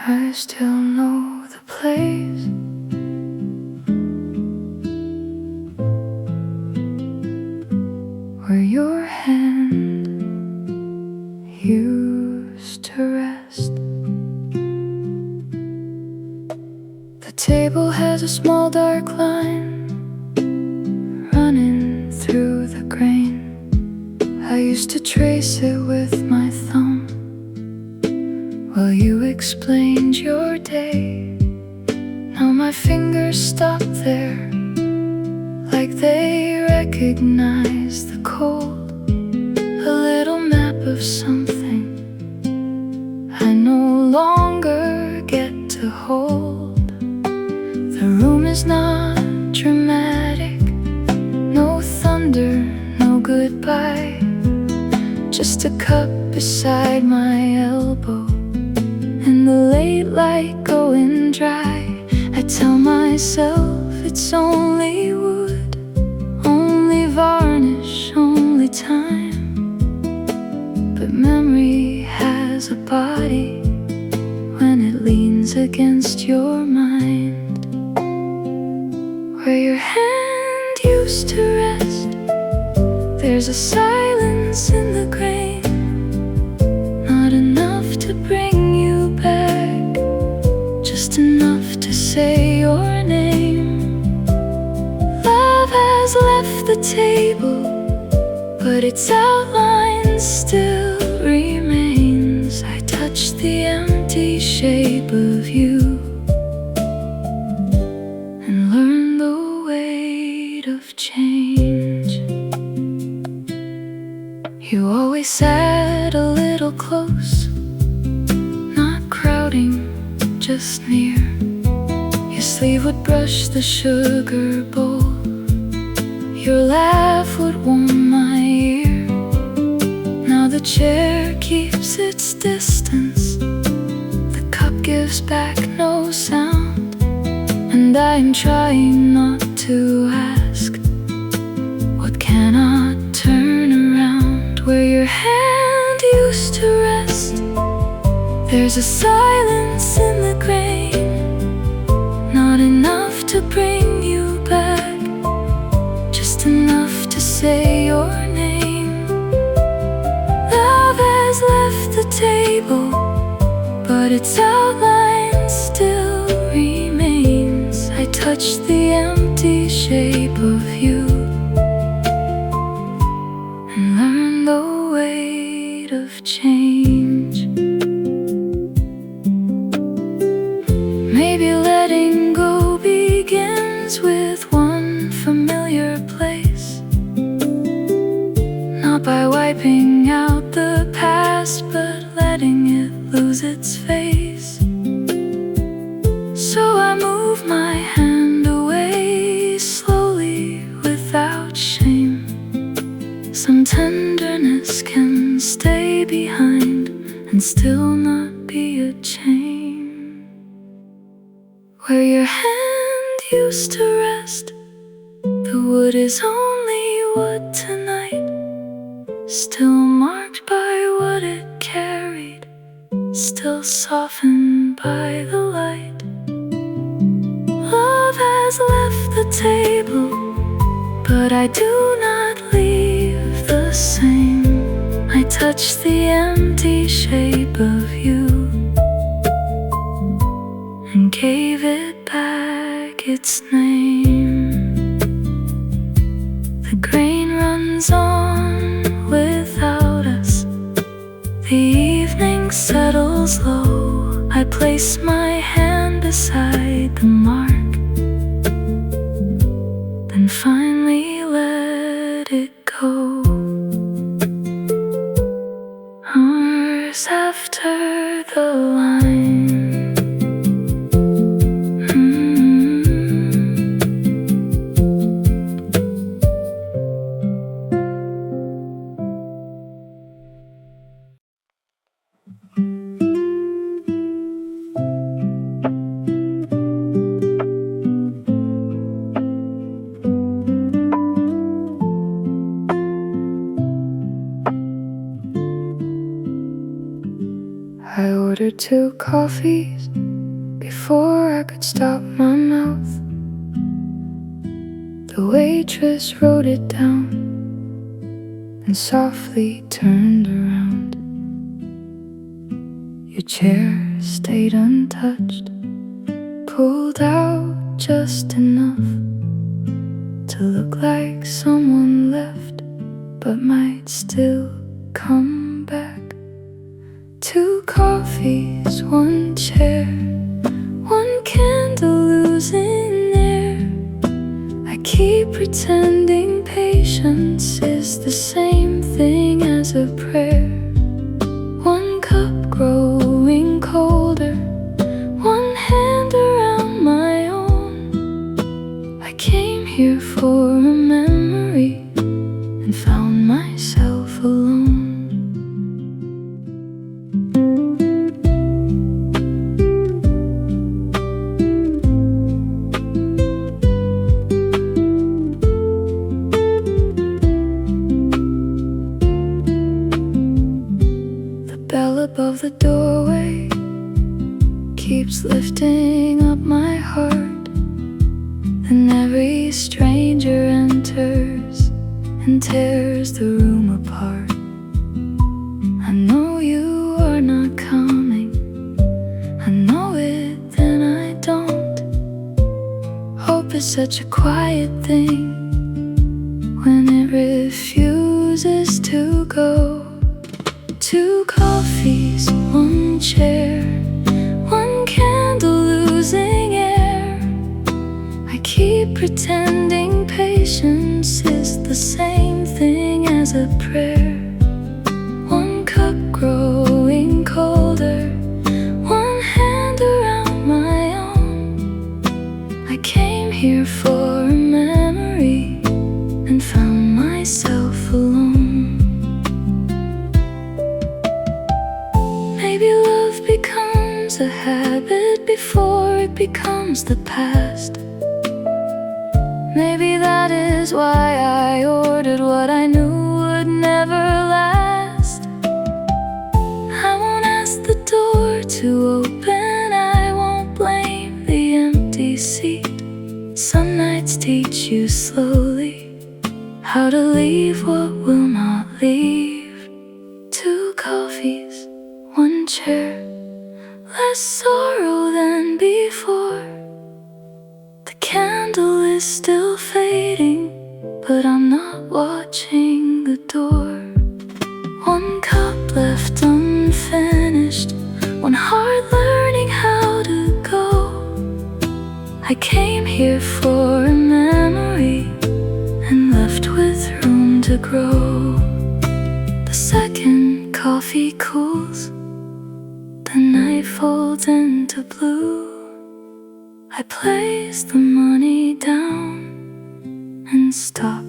I still know the place where your hand used to rest. The table has a small dark line running through the grain. I used to trace it with my thumb while you explained your day. Now my fingers stop there, like they recognize the cold. A little map of something I no longer get to hold. The room is not dramatic, no thunder, no goodbye, just a cup beside my elbow and the late light going dry. I tell myself it's only wood, only varnish, only time. But memory has a body when it leans against your mind. Where your hand used to rest, there's a silence in the grain, not enough to bring you back, just enough to say your name. Love has left the table, but its outline still remains. I touch the empty shape of you and learn the weight of change. You always sat a little close, not crowding, just near. Your sleeve would brush the sugar bowl, your laugh would warm my ear. Now the chair keeps its distance, the cup gives back no sound, and I'm trying not to ask, what cannot turn around? Where your hand used to rest, there's a silence in the grain, not enough to bring you back, just enough to say your name. Love has left the table, but its outline still remains. I touch the empty shape of you and learn the weight of change. Maybe letting go begins with one familiar place, not by wiping out the past, but letting it lose its face. So I move my hand away slowly without shame. Some tenderness can stay behind and still not be a chain. Where your hand used to rest, the wood is only wood tonight, still marked by what it carried, still softened by the light. Love has left the table, but I do not leave the same. I touch the empty shape of you and gave it back its name. The grain runs on without us, the evening settles low. I place my hand beside the mark, then finally let it go. Hours after the line, I ordered 2 coffees before I could stop my mouth. The waitress wrote it down and softly turned around. Your chair stayed untouched, pulled out just enough to look like someone left, but might still come back. 2 coffees, 1 chair, 1 candle losing air. I keep pretending patience is the same thing as a prayer. 1 cup growing colder, 1 hand around my own. I came here for a memory and found myself alone. The bell above the doorway keeps lifting up my heart. Then every stranger enters and tears the room apart. I know you are not coming, I know it, then I don't. Hope is such a quiet thing when it refuses to go. 2 coffees, 1 chair, 1 candle losing air. I keep pretending patience is the same thing as a prayer. 1 cup growing colder, 1 hand around my own. I came here for a memory and found myself alone. Maybe love becomes a habit before it becomes the past. Maybe that is why I ordered what I knew would never last. I won't ask the door to open, I won't blame the empty seat. Some nights teach you slowly how to leave what will not leave. 2 coffees, 1 chair, less sorrow than before. The candle is still fading, but I'm not watching the door. 1 cup left unfinished, 1 heart learning how to go. I came here for a memory and left with room to grow. The second coffee cools, the night folds into blue. I place the money down and stop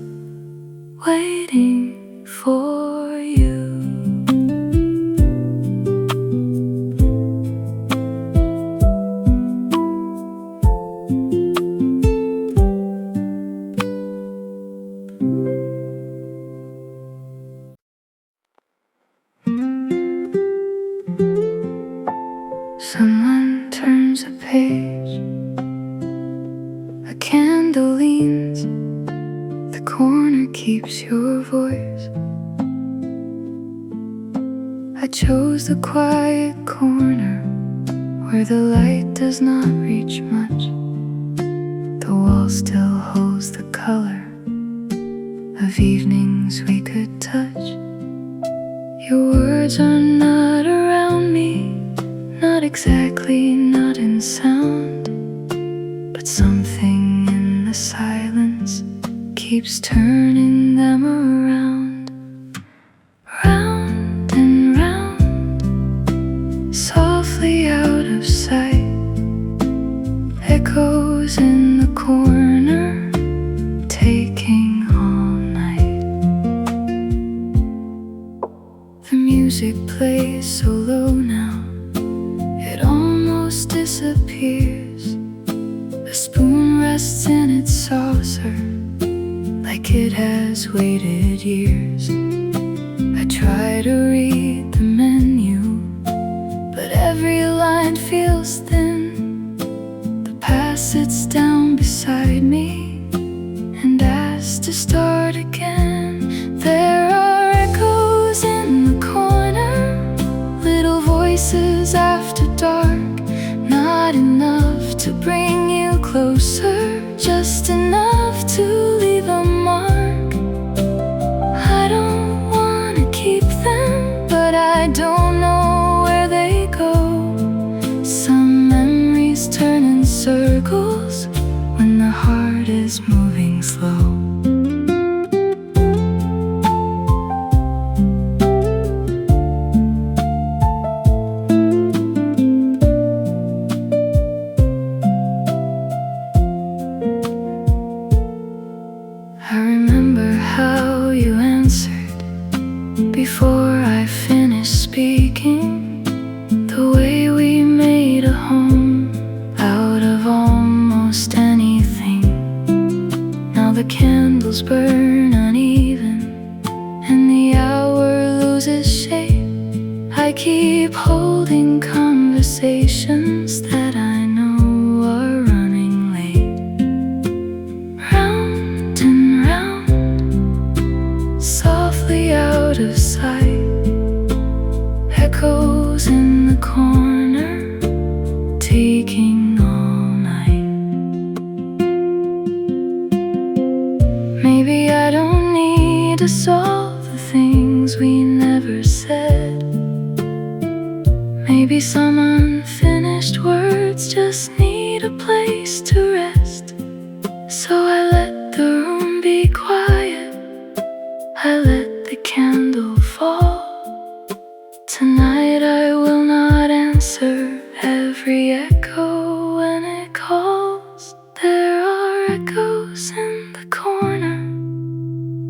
waiting for you. Someone turns a page, a candle leans, the corner keeps your voice. I chose the quiet corner where the light does not reach much. The wall still holds the color of evenings we could touch. Your words are not around me, not exactly, not in sound, but something in the silence keeps turning them around. Round and round, softly out of sight, echoes in the corner, taking all night. The music plays so low now, it almost disappears. The spoon rests in its saucer like it has waited years. I try to read the menu, but mind feels thin. The past sits down beside me and asks to start again. There are echoes in the corner, little voices after dark. Not enough to bring you closer, just enough to leave a mark. I don't wanna keep them, but I don't know where they go. Some memories turn in circles when the heart is moving slow. I remember how you answered before I finished speaking, the way we made a home out of almost anything. Now the candles burn uneven and the hour loses shape. I keep holding conversations that I know are running late. Round and round, softly out of sight, echoes in the corner, taking all night. Maybe I don't need to solve the things we never said. Maybe some unfinished words just need a place to rest. So I let the room be quiet, I let the candle fall. Tonight I will not answer every echo when it calls. There are echoes in the corner,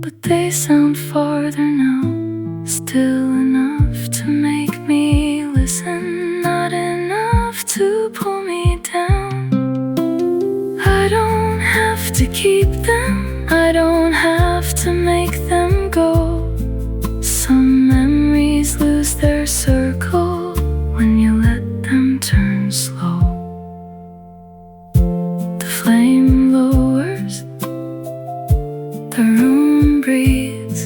but they sound farther now. Still enough to make me listen, not enough to pull me down. I don't have to keep them, I don't have to make them go. Some memories lose their circle when you let them turn slow. The flame lowers, the room breathes,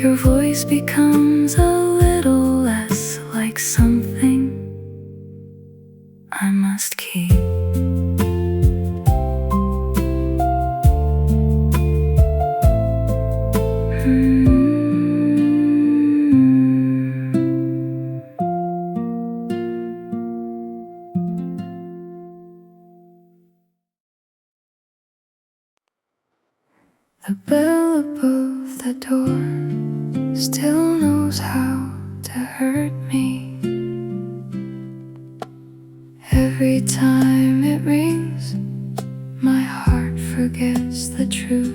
your voice becomes a little less like something I must keep. The bell above the door still knows how to hurt me. Every time it rings, my heart forgets the truth.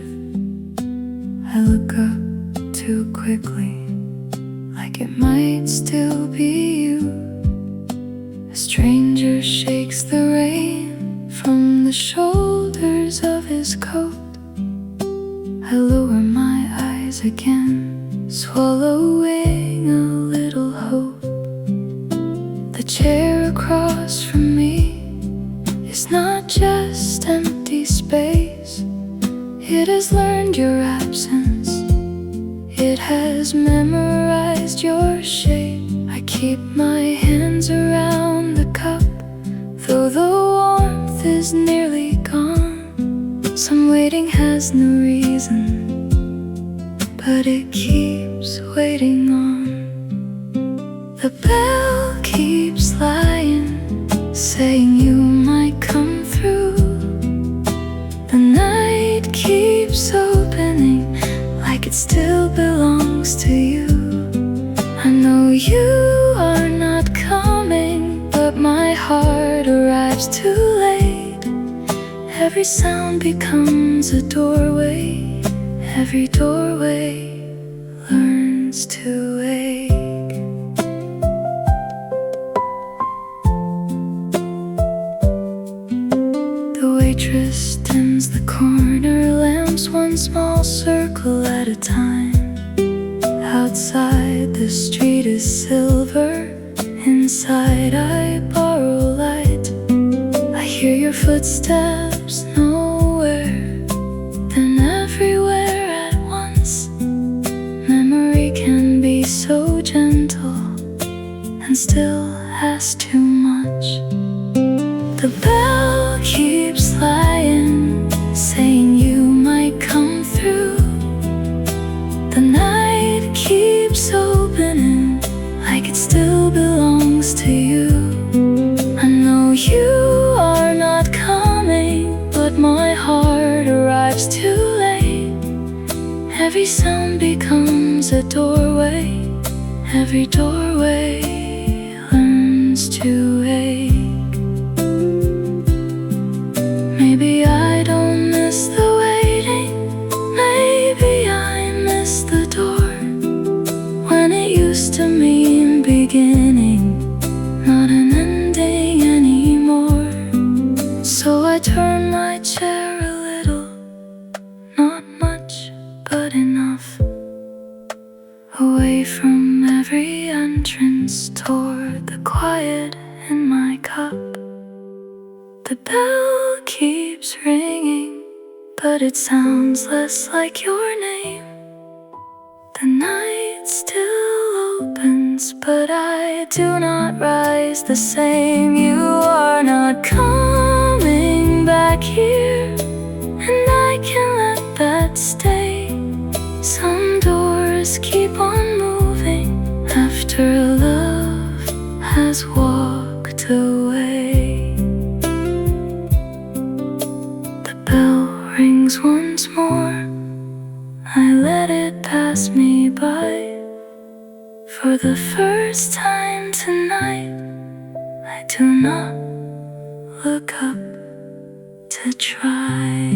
I look up too quickly, like it might still be you. A stranger shakes the rain from the shoulders of his coat. I lower my eyes again, swallowing a little hope. The chair across from me is not just empty space. It has learned your absence, it has memorized your shape. I keep my hands around the cup, though the warmth is nearly gone. Some waiting has no reason, but it keeps waiting on. The bell keeps lying, saying you might come through. The night keeps opening, like it still belongs to you. I know you are not coming, but my heart arrives too late. Every sound becomes a doorway, every doorway learns to ache. The waitress dims the corner lamps, one small circle at a time. Outside the street is silver, inside I borrow footsteps nowhere, then everywhere at once. Memory can be so gentle and still ask too much. The bell keeps lying, saying you might come through. The night keeps opening, like it still belongs to you. I know you are not coming, but my heart arrives too late. Every sound becomes a doorway, every doorway learns to ache. Maybe I don't miss the waiting, maybe I miss the door, when it used to mean beginning, not an ending anymore. So I turn my chair a little, not much, but enough, away from every entrance, toward the quiet in my cup. The bell keeps ringing, but it sounds less like your name. The night still opens, but I do not rise the same. You are not coming back here, and I can't let that stay. Some doors keep on moving after love has walked away. The bell rings once more, I let it pass me by. For the first time tonight, I do not look up to try.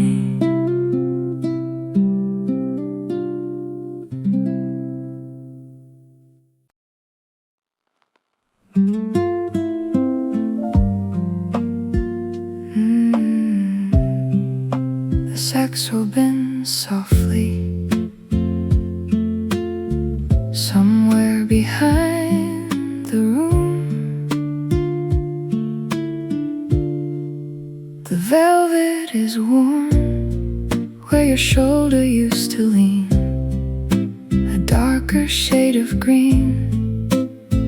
The saxo bends softly somewhere behind the room. The velvet is warm where your shoulder used to lean, a darker shade of green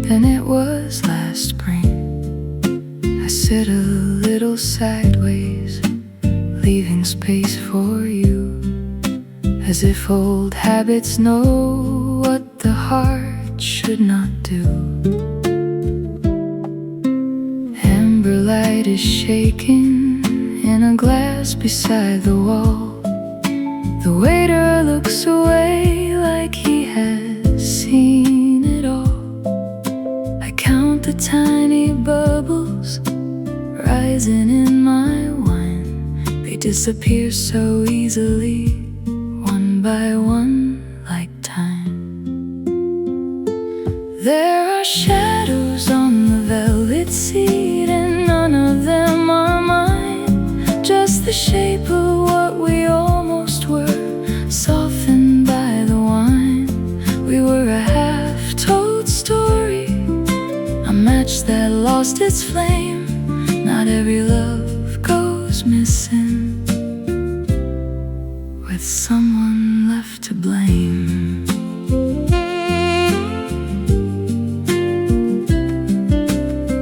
than it was last spring. I sit a little sideways, leaving space for you, as if old habits know what the heart should not do. Amber light is shaking in a glass beside the wall. The waiter looks away like he has seen it all. I count the tiny bubbles rising in my wine. They disappear so easily, one by one, like time. There are shadows on the velvet seat, and none of them are mine. Just the shape of what we almost were, softened by the wine. We were a half-told story, a match that lost its flame. Not every love goes missing with someone left to blame.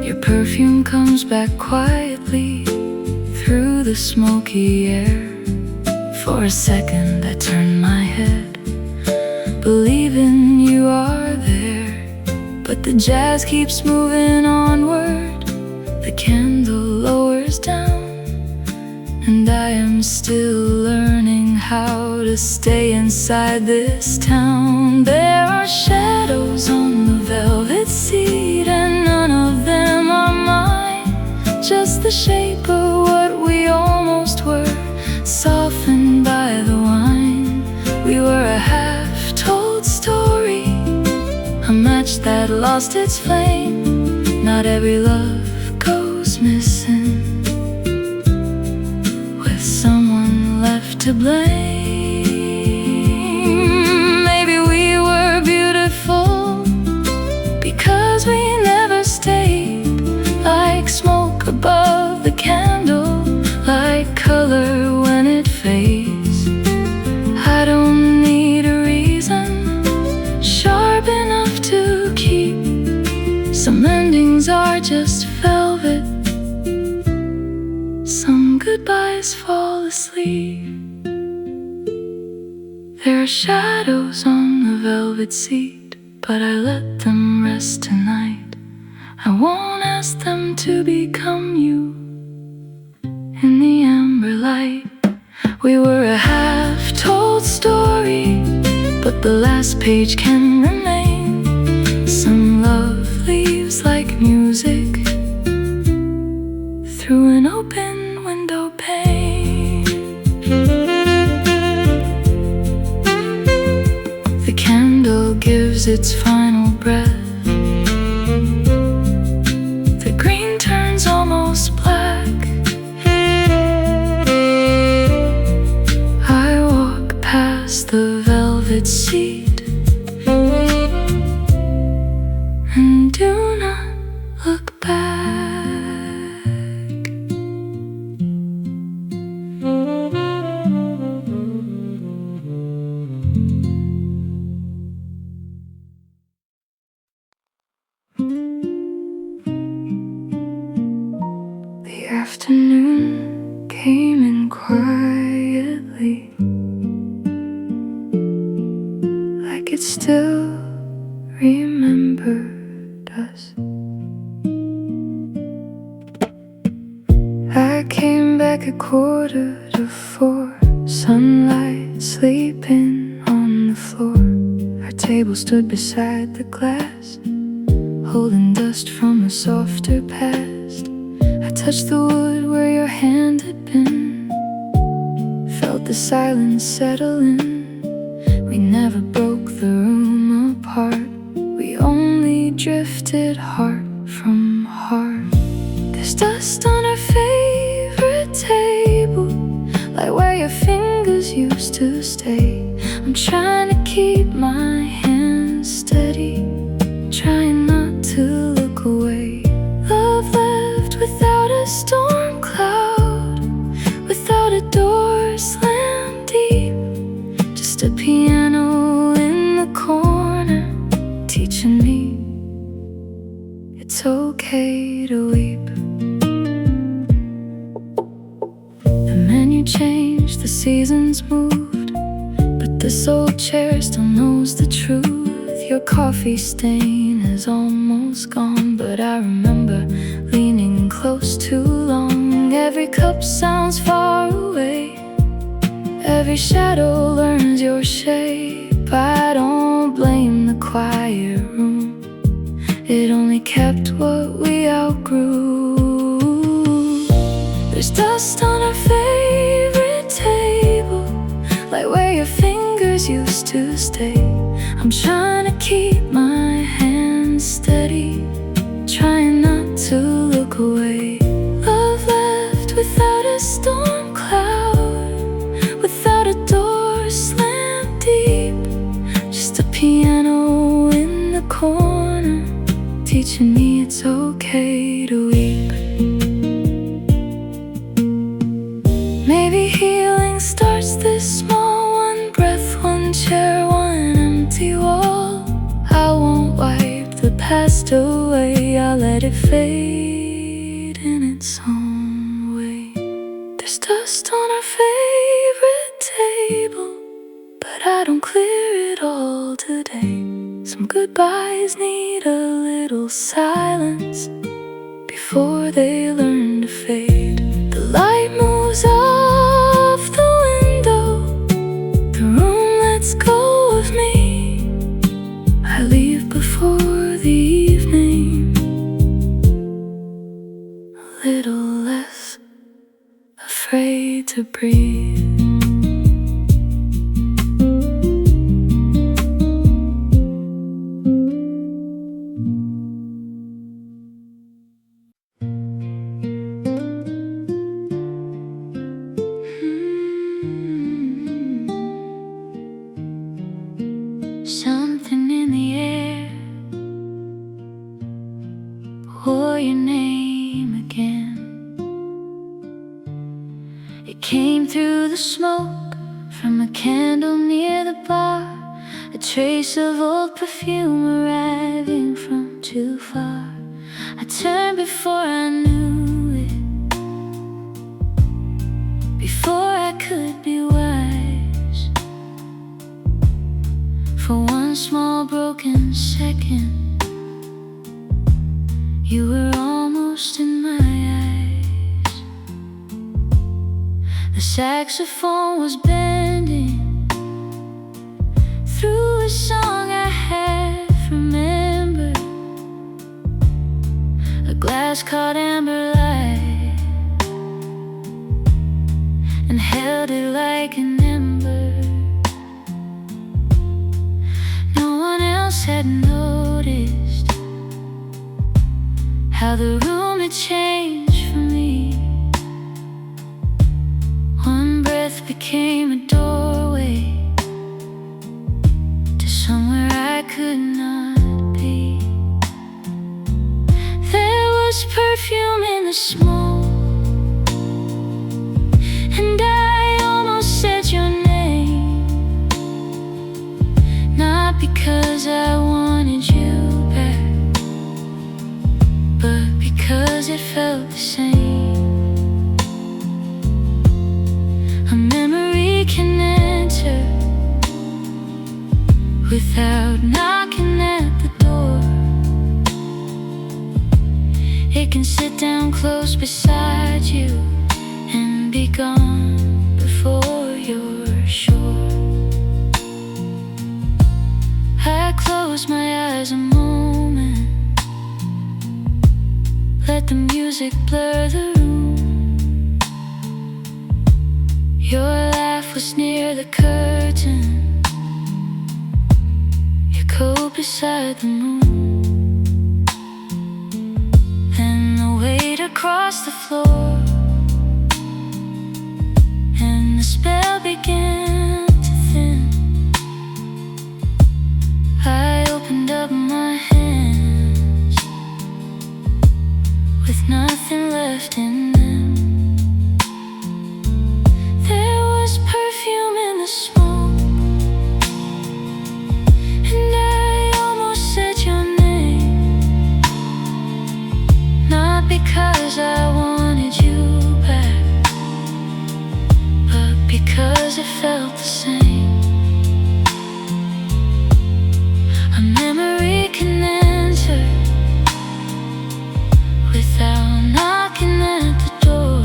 Your perfume comes back quietly through the smoky air. For a second I turn my head, believing you are there. But the jazz keeps moving onward, the candle lowers down, and I am still learning how to stay inside this town. There are shadows on the velvet seat, and none of them are mine. Just the shape of what we almost were, softened by the wine. We were a half-told story, a match that lost its flame. Not every love goes missing with someone left to blame. Maybe we were beautiful because we never stayed, like smoke above the candle, color when it fades. I don't need a reason sharp enough to keep. Some endings are just velvet, some goodbyes fall asleep. There are shadows on the velvet seat, but I let them rest tonight. I won't ask them to become you. In the amber light, we were a half-told story, but the last page can remain. Some love leaves like music through an open window pane. The candle gives its final breath. The green turns almost black. I walk past the velvet seat and do not look back. The afternoon came in quietly, like it still remembered us. I came back at 3:45, sunlight sleeping on the floor. Our table stood beside the glass, holding dust from a softer past. I touched the wood where your hand had been, felt the silence settle in. We never broke the room apart, we only drifted heart from heart. There's dust on our favorite table, like where your fingers used to stay. I'm trying to keep my hands steady, trying not to look away. Love left without a storm cloud, without a door slammed deep. Just a piano in the corner, teaching me it's okay to weep. The menu changed, the seasons moved, but this old chair still knows the truth. Your coffee stain is almost gone, but I remember leaning close too long. Every cup sounds far away, every shadow learns your shape. I don't blame the quiet room, it only kept what we outgrew. There's dust on our favorite table, like where your fingers used to stay. I'm trying to keep my hands steady, trying not to look away. Love left without a storm cloud, without a door slammed deep. Just a piano in the corner, teaching me it's okay to weep. Maybe healing starts this small, one breath, one chair, one empty wall. I won't wipe the past away, I'll let it fade in its own way. There's dust on our favorite table, but I don't clear it all today. Some goodbyes need a little silence before they learn to fade. The light moves off the window, the room lets go of me. I leave before the evening, a little less afraid to breathe. Something in the air wore your name again. It came through the smoke from a candle near the bar, a trace of old perfume arriving from too far. I turned before I knew it, before I could be wise. For one small broken second, you were almost in my eyes. The saxophone was bending through a song I had remembered. A glass caught amber light and held it like an ember. No one else had noticed how the room had changed for me. One breath became a doorway to somewhere I could not be. There was perfume in the smoke, and I almost said your name. Not because I wanted you back, but because it felt the same. A memory can enter without knocking at the door. It can sit down close beside you and be gone before you're sure. I close my eyes a moment, let the music blur the room. Your laugh was near the curtain, your coat beside the moon. Then the weight across the floor, and the spell began to thin. I opened up my hands with nothing left in them. There was perfume in the smoke, and I almost said your name. Not because I wanted you back, but because it felt the same. A memory can enter without knocking at the door.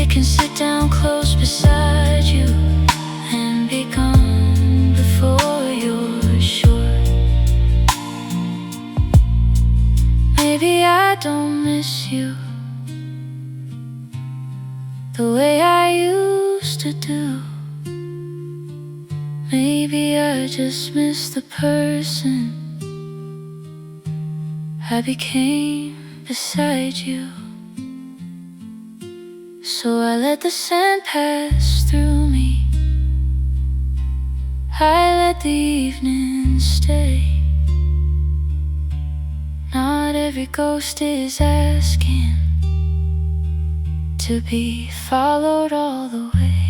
It can sit down close beside you and be gone before you're sure. Maybe I don't miss you the way I used to do. Maybe I just miss the person I became beside you. So I let the sand pass through me, I let the evening stay. Not every ghost is asking to be followed all the way.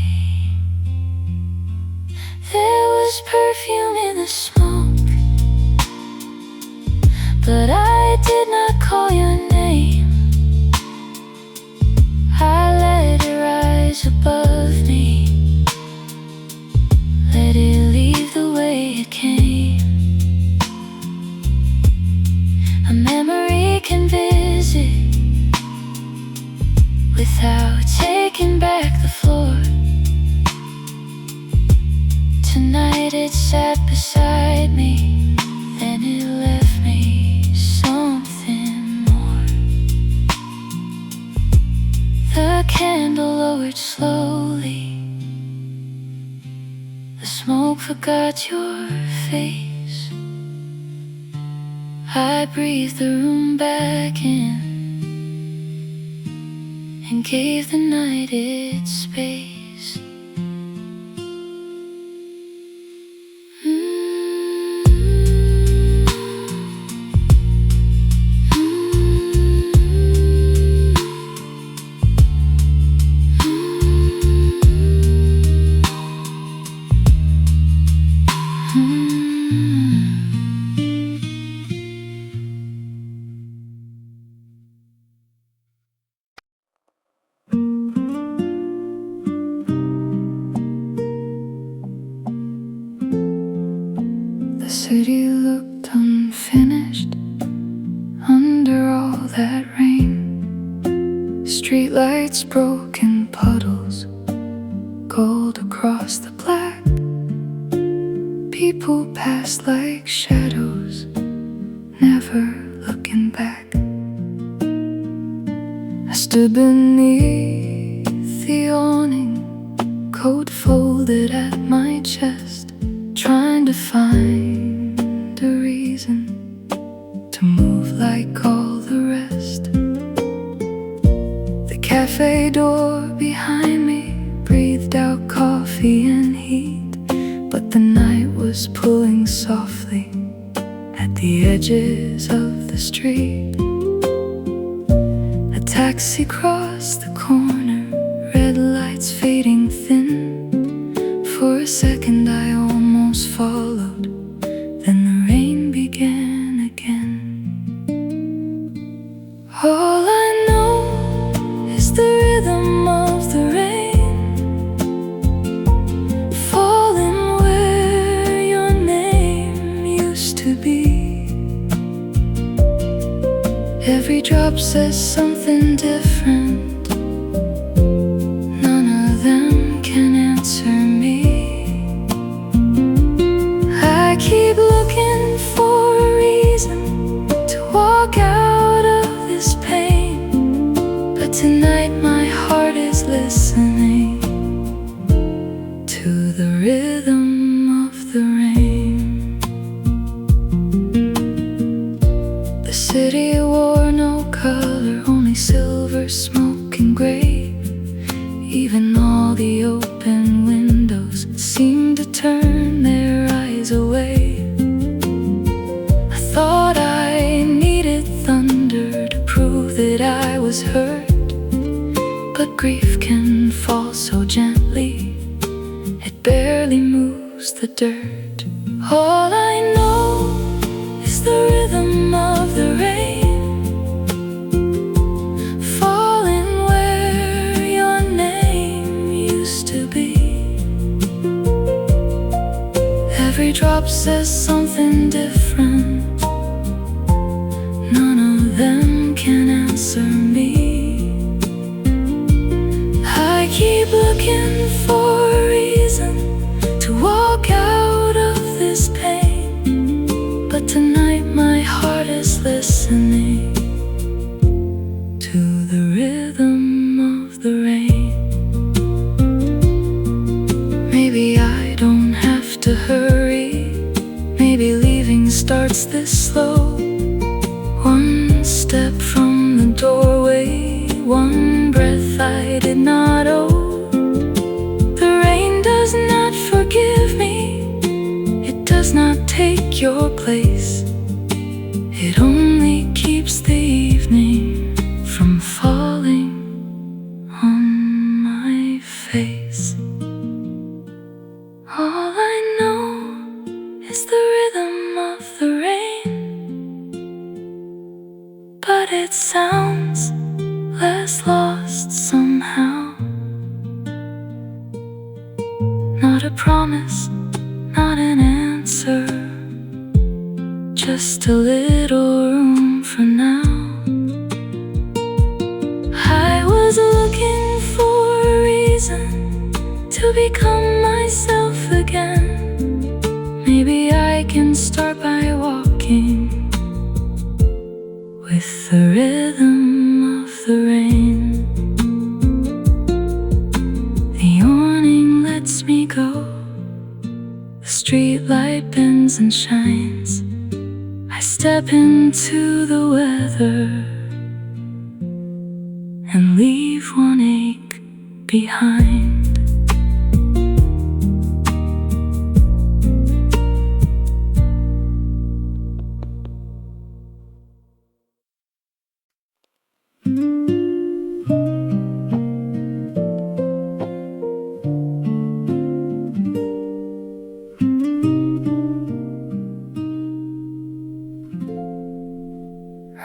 There was perfume in the smoke, but I did not call your name. I let it rise above me, let it leave the way it came. A memory can visit without taking back the floor. Tonight it sat beside me, then it left me something more. The candle lowered slowly, the smoke forgot your face. I breathed the room back in and gave the night its space. that rain. Streetlights, broken puddles, gold across the black. People pass like shadows, never looking back. I stood beneath the awning, coat folded at my chest, trying to find a reason to move like all the rest. The cafe door behind me breathed out coffee and heat, but the night was pulling softly at the edges of the street. A taxi crossed the corner, red lights fading thin. For a second I almost followed, then the rain began again. All I know is the rhythm of the rain, falling where your name used to be. Every drop says something different, none of them can answer me. I keep looking for a reason to walk out of this pain, but tonight my heart is listening to the rhythm of the rain. The city wore no color, only silver, smoke and gray. Even all the open windows seemed to turn their eyes away. I thought I needed thunder to prove that I was hurt, but grief can fall so gently, it barely moves the dirt. All I know is the rhythm of the rain, falling where your name used to be. Every drop says something different, none of them can answer me. I keep looking for a reason to walk out of this pain, but tonight my heart is listening to the rhythm of the rain. Maybe I don't have to hurry, maybe leaving starts this slow. One step from the doorway, one breath I did not owe. The rain does not forgive me, it does not take your place. It only keeps the evening from falling on my face. All I know is the rhythm of the rain, but it sounds less lost somehow. Not a promise, not an answer, just a little room for now. I was looking for a reason to become myself again. Maybe I can start by walking with the rhythm of the rain. The awning lets me go, the street light bends and shines. I step into the weather and leave one ache behind.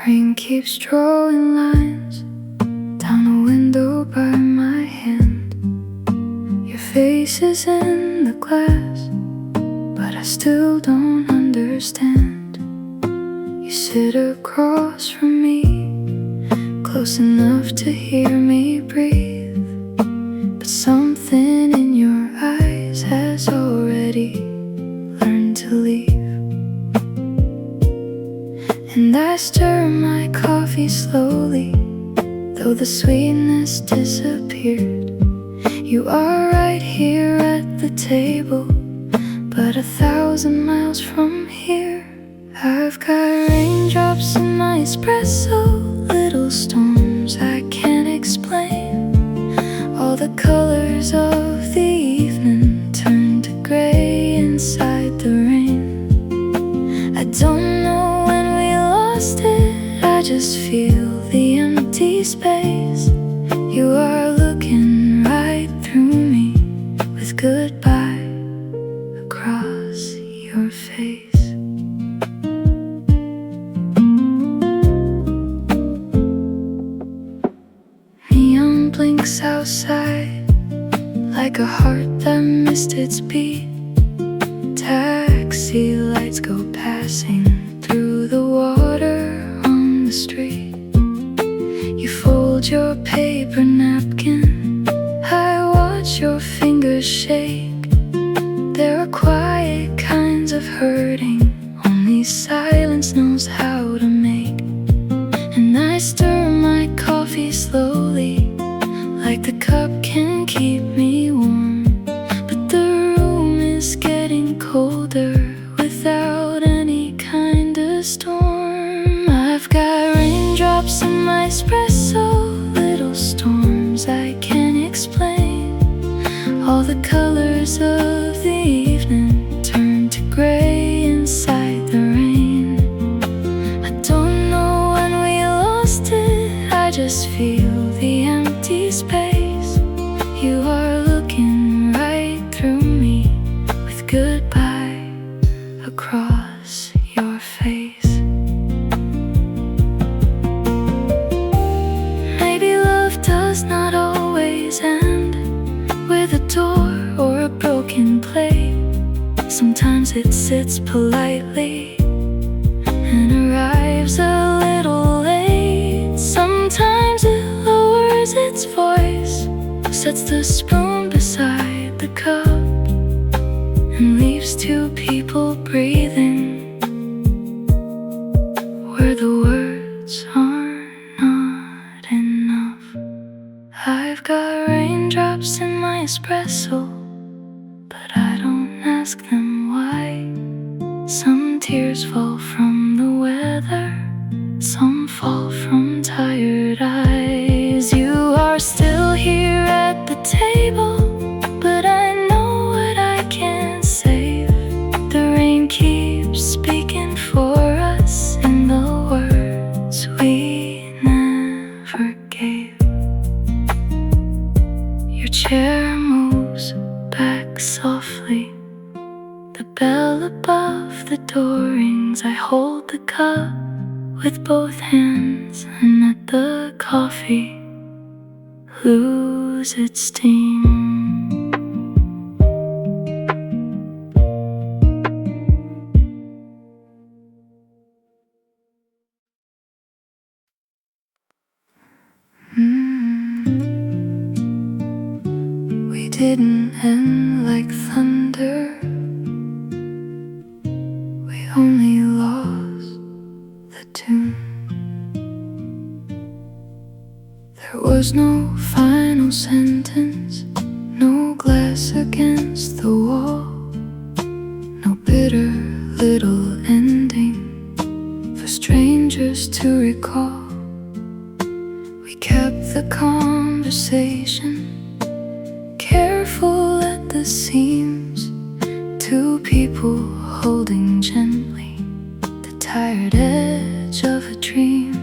Rain keeps drawing lines down the window by my hand. Your face is in the glass, but I still don't understand. You sit across from me, close enough to hear me breathe, but something in your eyes has already learned to leave. And I stir my coffee slowly, though the sweetness disappeared. You are right here at the table, but 1,000 miles from here. I've got raindrops in my espresso, little storms I can't explain. All the colors of the evening turn to gray inside the rain. I don't know when we lost it, I just feel the empty space. You are looking right through me with goodbye across your face. Neon blinks outside like a heart that missed its beat. Taxi lights go passing through the water on the street. You fold your paper napkin, I watch your fingers shake. There are quiet kinds of hurting only silence knows how to make. And I stir my coffee slowly, like the cup can keep me warm. But the room is getting colder without any kind of storm. I've got raindrops in my espresso, little storms I can't explain. All the colors of the evening turn to gray inside the rain. I don't know when we lost it, I just feel the empty space. You are looking right through me with goodbye across your face. Maybe love does not always end with a door or a broken plate. Sometimes it sits politely and arrives a little late. Sometimes it lowers its voice, sets the spoon beside the cup, and leaves two people breathing where the words are not enough. I've got raindrops in my espresso, but I don't ask them why. Some tears fall from the weather, some fall from tired eyes. You are still here at the table, but I know what I can't save. The rain keeps speaking for us in the words we never gave. Your chair moves back softly, the bell above the door rings. I hold the cup with both hands and let the coffee lose its steam. We didn't end like thunder, we only lost the tune. There was no final sentence, no glass against the wall, no bitter little ending for strangers to recall. We kept the conversation, careful at the seams, two people holding gently the tired edge of a dream.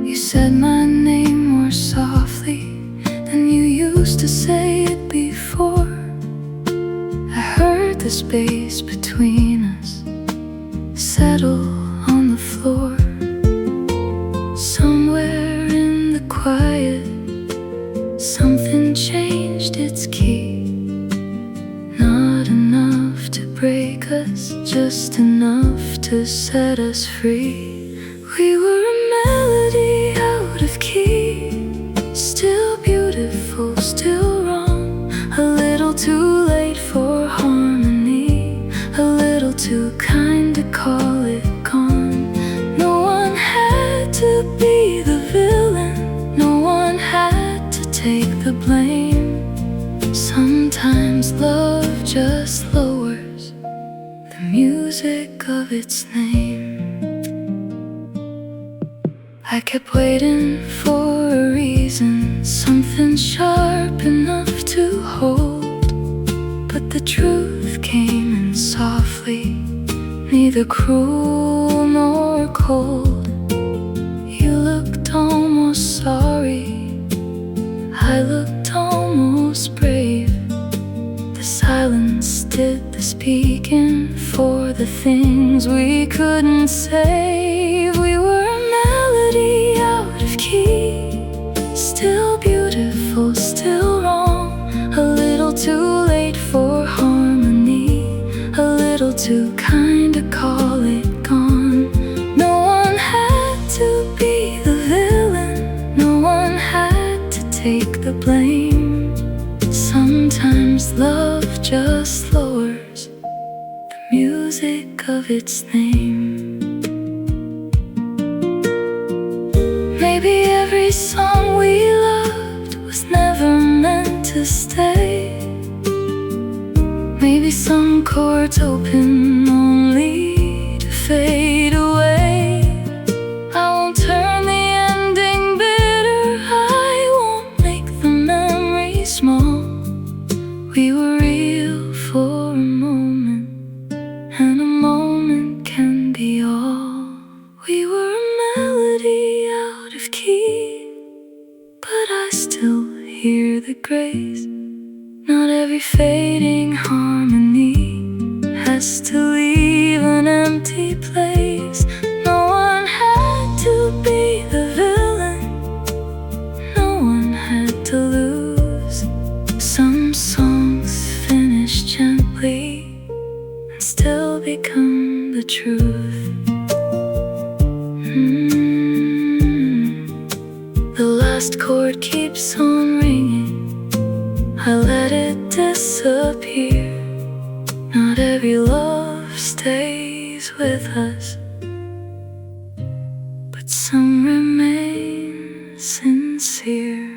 You said my name more softly than you used to say it before. I heard the space between us settle on the floor. Somewhere in the quiet, something changed its key. Not enough to break us, just enough to set us free. We were a melody out of its name. I kept waiting for a reason, something sharp enough to hold. But the truth came in softly, neither cruel nor cold. You looked almost sorry, I looked almost brave. The silence did the speaking for the things we couldn't save. We were a melody out of key, still beautiful, still wrong. A little too late for harmony, a little too kind to call it gone. No one had to be the villain, no one had to take the blame. Sometimes love just lowers the music of its name. Maybe every song we loved was never meant to stay. Maybe some chords open only to fade away. I won't turn the ending bitter, I won't make the memory small. We were real for a moment, and a moment can be all. We were a melody out of key, but I still hear the grace. Not every fading harmony has to leave an empty place. No one had to be the villain, no one had to lose. Some songs finish gently and still become the truth. The last chord keeps on ringing, I let it disappear. Not every love stays with us, but some remain sincere.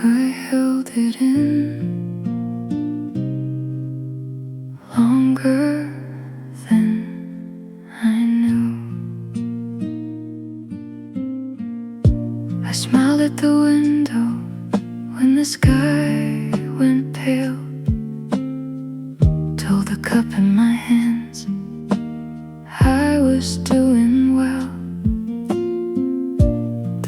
I held it in longer than I knew. I smiled at the window when the sky went pale. Told the cup in my hands I was doing well.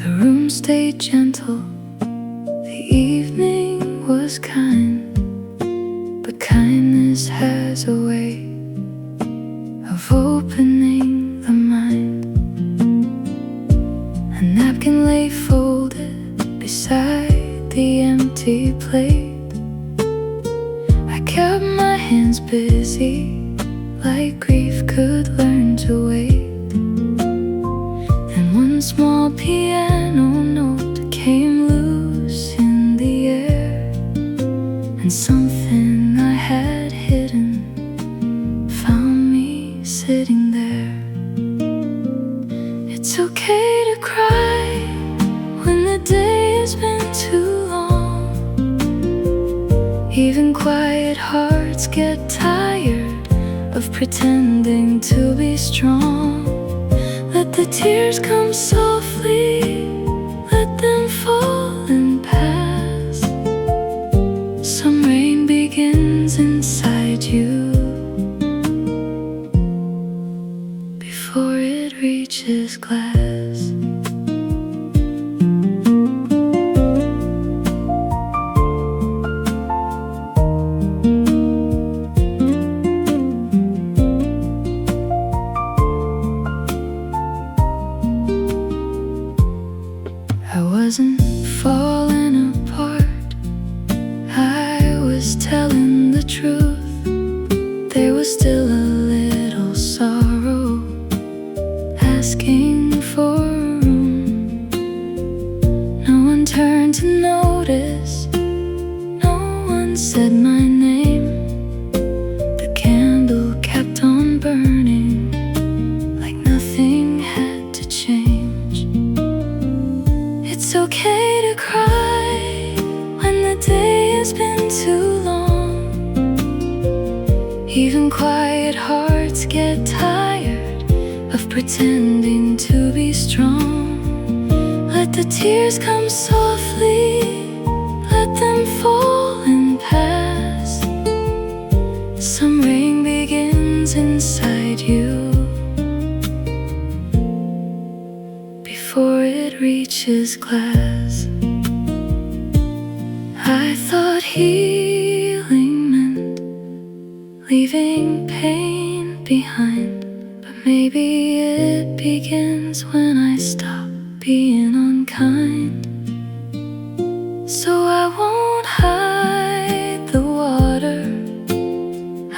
The room stayed gentle, the evening was kind, but kindness has a way of opening the mind. A napkin lay folded beside the empty plate. I kept my hands busy, like grief could learn to wait. And one small piano note came loose in the air, and something I had hidden found me sitting there. It's okay to cry when the day has been too long. Even quiet hearts get tired of pretending to be strong. Let the tears come softly, let them fall and pass. Some rain begins inside you before it reaches glass. I wasn't falling apart, I was telling the truth. There was still a little sorrow, asking for When quiet hearts get tired of pretending to be strong, let the tears come softly, let them fall and pass. Some rain begins inside you before it reaches glass. I thought healing meant leaving pain behind, but maybe it begins when I stop being unkind. So I won't hide the water,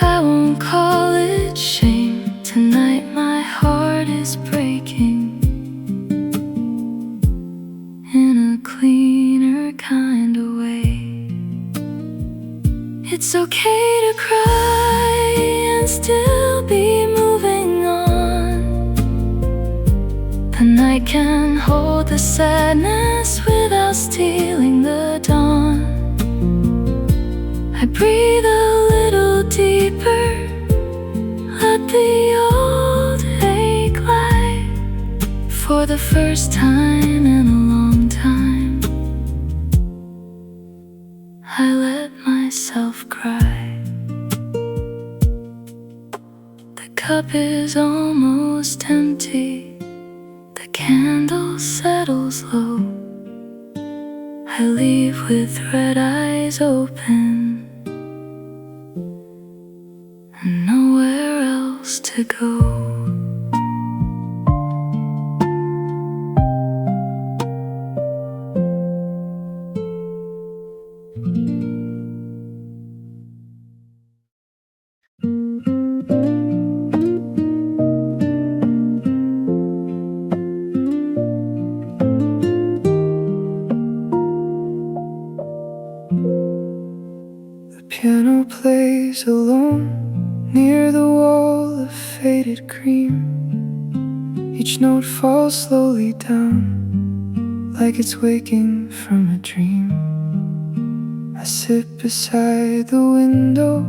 I won't call it shame. Tonight my heart is breaking in a cleaner kind of way. It's okay to cry and still be moving on. The night can hold the sadness without stealing the dawn. I breathe a little deeper, let the old ache lie. For the first time in a long time, I let myself cry. The cup is almost empty, the candle settles low. I leave with red eyes open and nowhere else to go. Piano plays alone near the wall of faded cream. Each note falls slowly down like it's waking from a dream. I sit beside the window,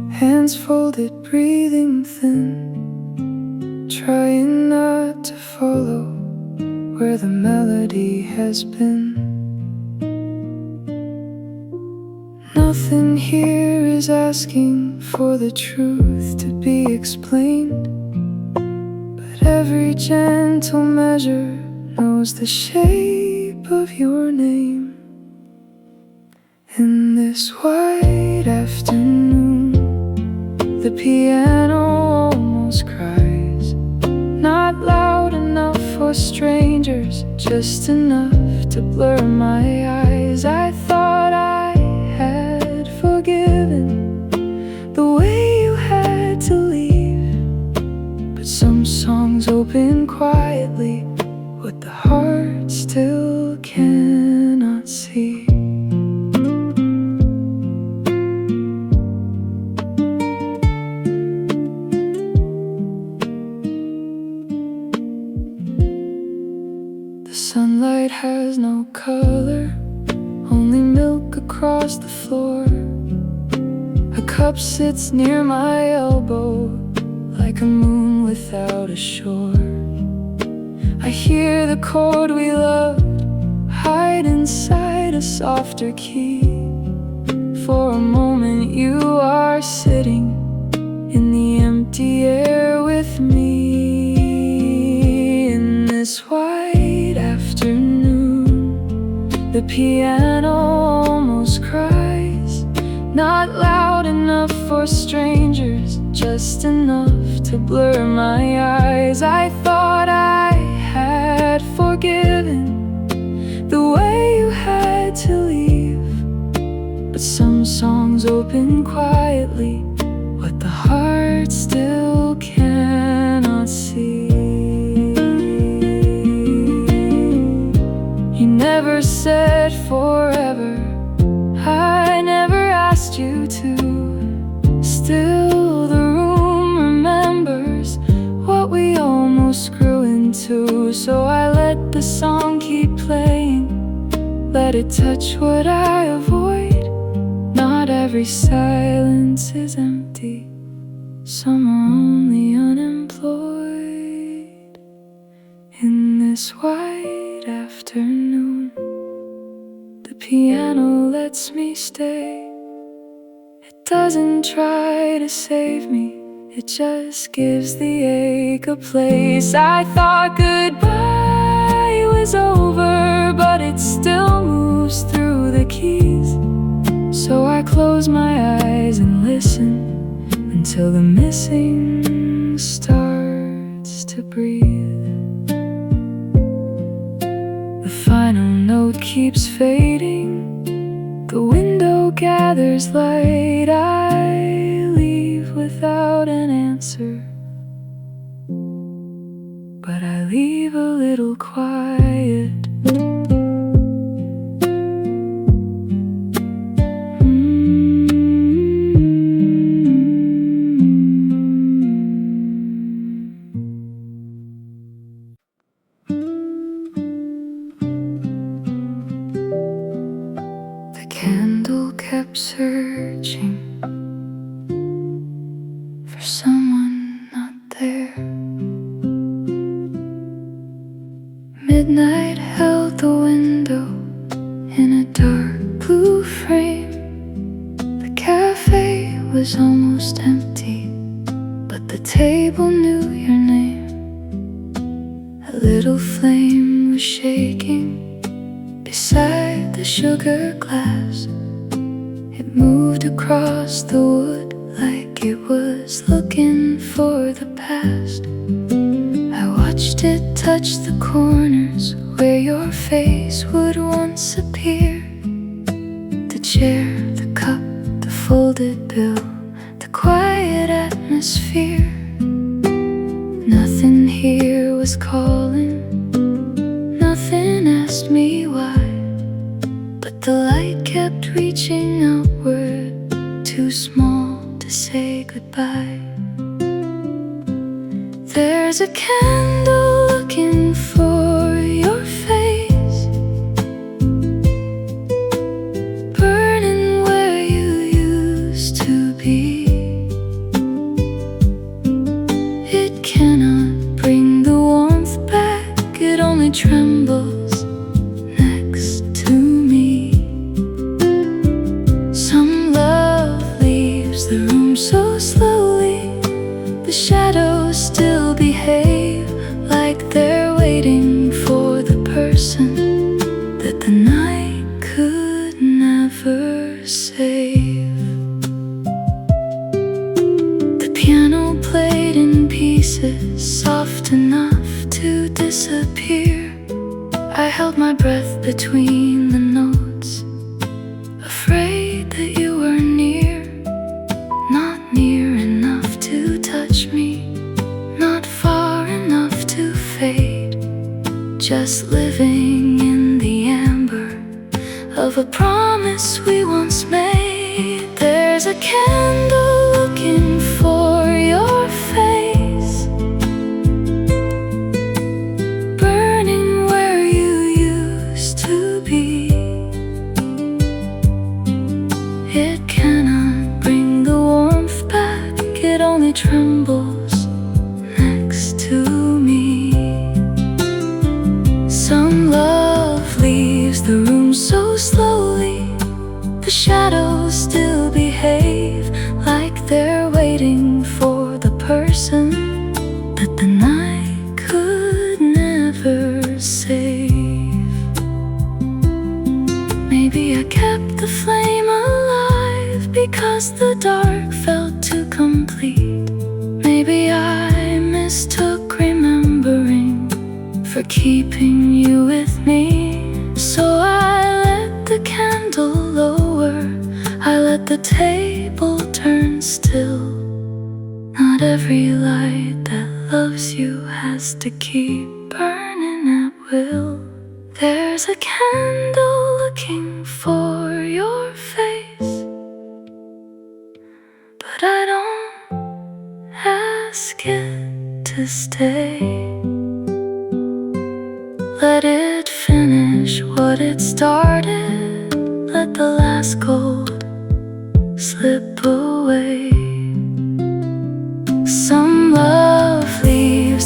hands folded, breathing thin, trying not to follow where the melody has been. Nothing here is asking for the truth to be explained, but every gentle measure knows the shape of your name. In this white afternoon, the piano almost cries, not loud enough for strangers, just enough to blur my eyes. I thought I had forgiven the way you had to leave, but some songs open quietly what the heart still cannot see. The sunlight has no color, only milk across the floor. A cup sits near my elbow like a moon without a shore. I hear the chord we loved hide inside a softer key. For a moment you are sitting in the empty air with me. In this white afternoon, the piano almost cries, not loud enough for strangers, just enough to blur my eyes. I thought I had forgiven the way you had to leave, but some songs open quietly what the heart still cannot see. You never said forever, I never asked you to. Still the room remembers what we almost grew into. So I let the song keep playing, let it touch what I avoid. Not every silence is empty, some are only unemployed. In this white afternoon, the piano lets me stay. It doesn't try to save me, it just gives the ache a place. I thought goodbye was over, but it still moves through the keys. So I close my eyes and listen until the missing starts to breathe. The final note keeps fading, the window gathers light. I leave without an answer, but I leave a little quiet. The candle kept searching for someone not there. Midnight held the window in a dark blue frame. The cafe was almost empty, but the table knew your name. A little flame was shaking beside the sugar glass. It moved across the wood like it was looking for the past. I watched it touch the corners where your face would once appear. The chair, the cup, the folded bill, the quiet atmosphere. Nothing here was calling, nothing asked me why, but the light kept reaching outward, too small to say goodbye. There's a candle looking for your face, burning where you used to be. It cannot bring the warmth back, it only trembles next to me. Some love leaves the room so slowly, the shadows still behave like they're waiting for the person that the night could never save. The piano played in pieces, soft enough to disappear. I held my breath between the notes, afraid that you were near. Not near enough to touch me, not far enough to fade. Just living in the amber of a promise we once made. There's a candle looking for your face, burning where you used to be. It cannot bring the warmth back, it only trembles next to me. Some love leaves the room so slowly, the shadows still behave like they're waiting for the person that the night could never save. Maybe I kept the flame alive because the dark felt too complete. Maybe I mistook remembering for keeping you with me. So I let the candle lower, I let the table turn still. Not every light that loves you has to keep burning at will. There's a candle looking for your face, but I don't ask it to stay. Let it finish what it started, let the last gold slip away.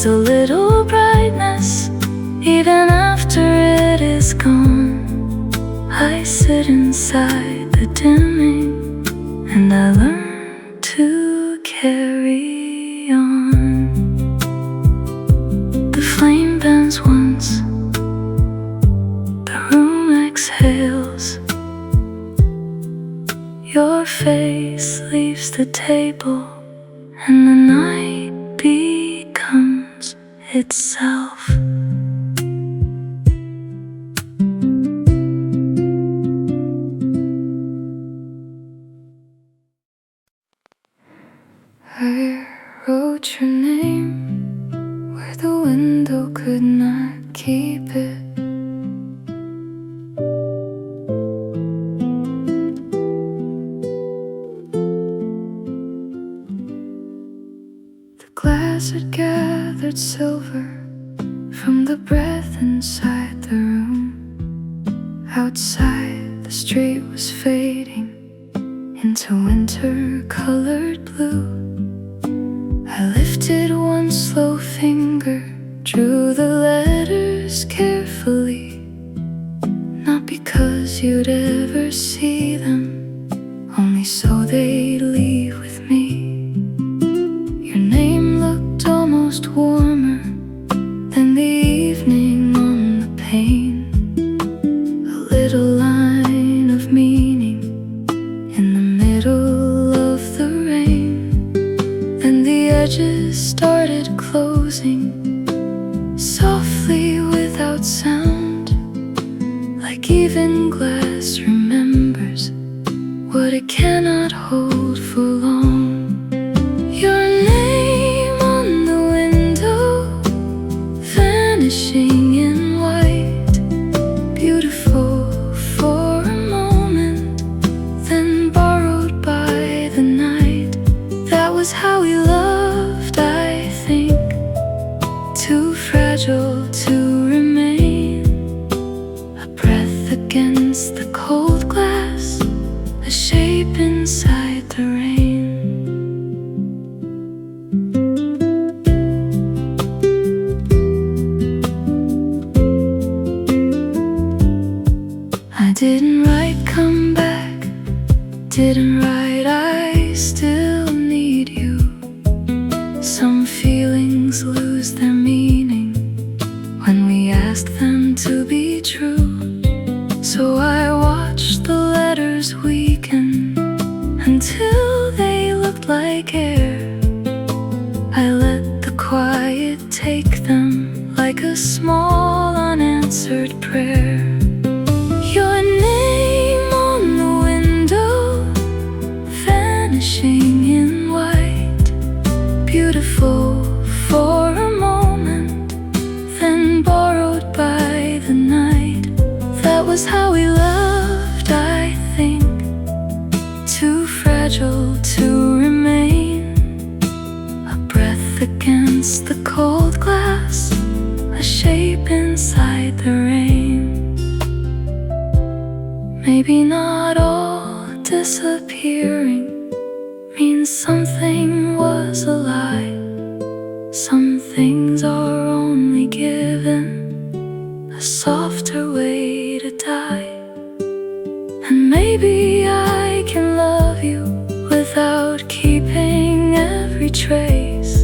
There's a little brightness even after it is gone. I sit inside the dimming and I learn to carry on. The flame bends once, the room exhales. Your face leaves the table and the night becomes itself. I wrote your name where the window could not keep it. The glass had gathered silver from the breath inside the room. Outside, the street was fading into winter-colored blue. I lifted one slow finger, drew the letters carefully, not because you'd ever see them, only so they'd leave with me. Your name looked almost warmer than the evening on the pane, a little line of meaning in the middle of the rain. Then the edges started closing softly without sound, like even glass remembers what it cannot hold for long. Your name on the window, vanishing in white, beautiful for a moment, then borrowed by the night. That was how we loved, I think, too fragile to remain, a breath against the cold glass, a shape inside the rain. I didn't write come back, didn't write I still need you. Some feelings lose their meaning when we ask them to be true. So I watched the letters weaken until they looked like air. I let the quiet take them like a small unanswered prayer. Your name on the window, vanishing in white, beautiful for a moment, then borrowed by the night. That was how we loved, I think, too fragile to remain, a breath against the cold glass, a shape inside the rain. Maybe not all disappearing means something was a lie. Some things are only given a softer way to die. And maybe I can love you without keeping every trace.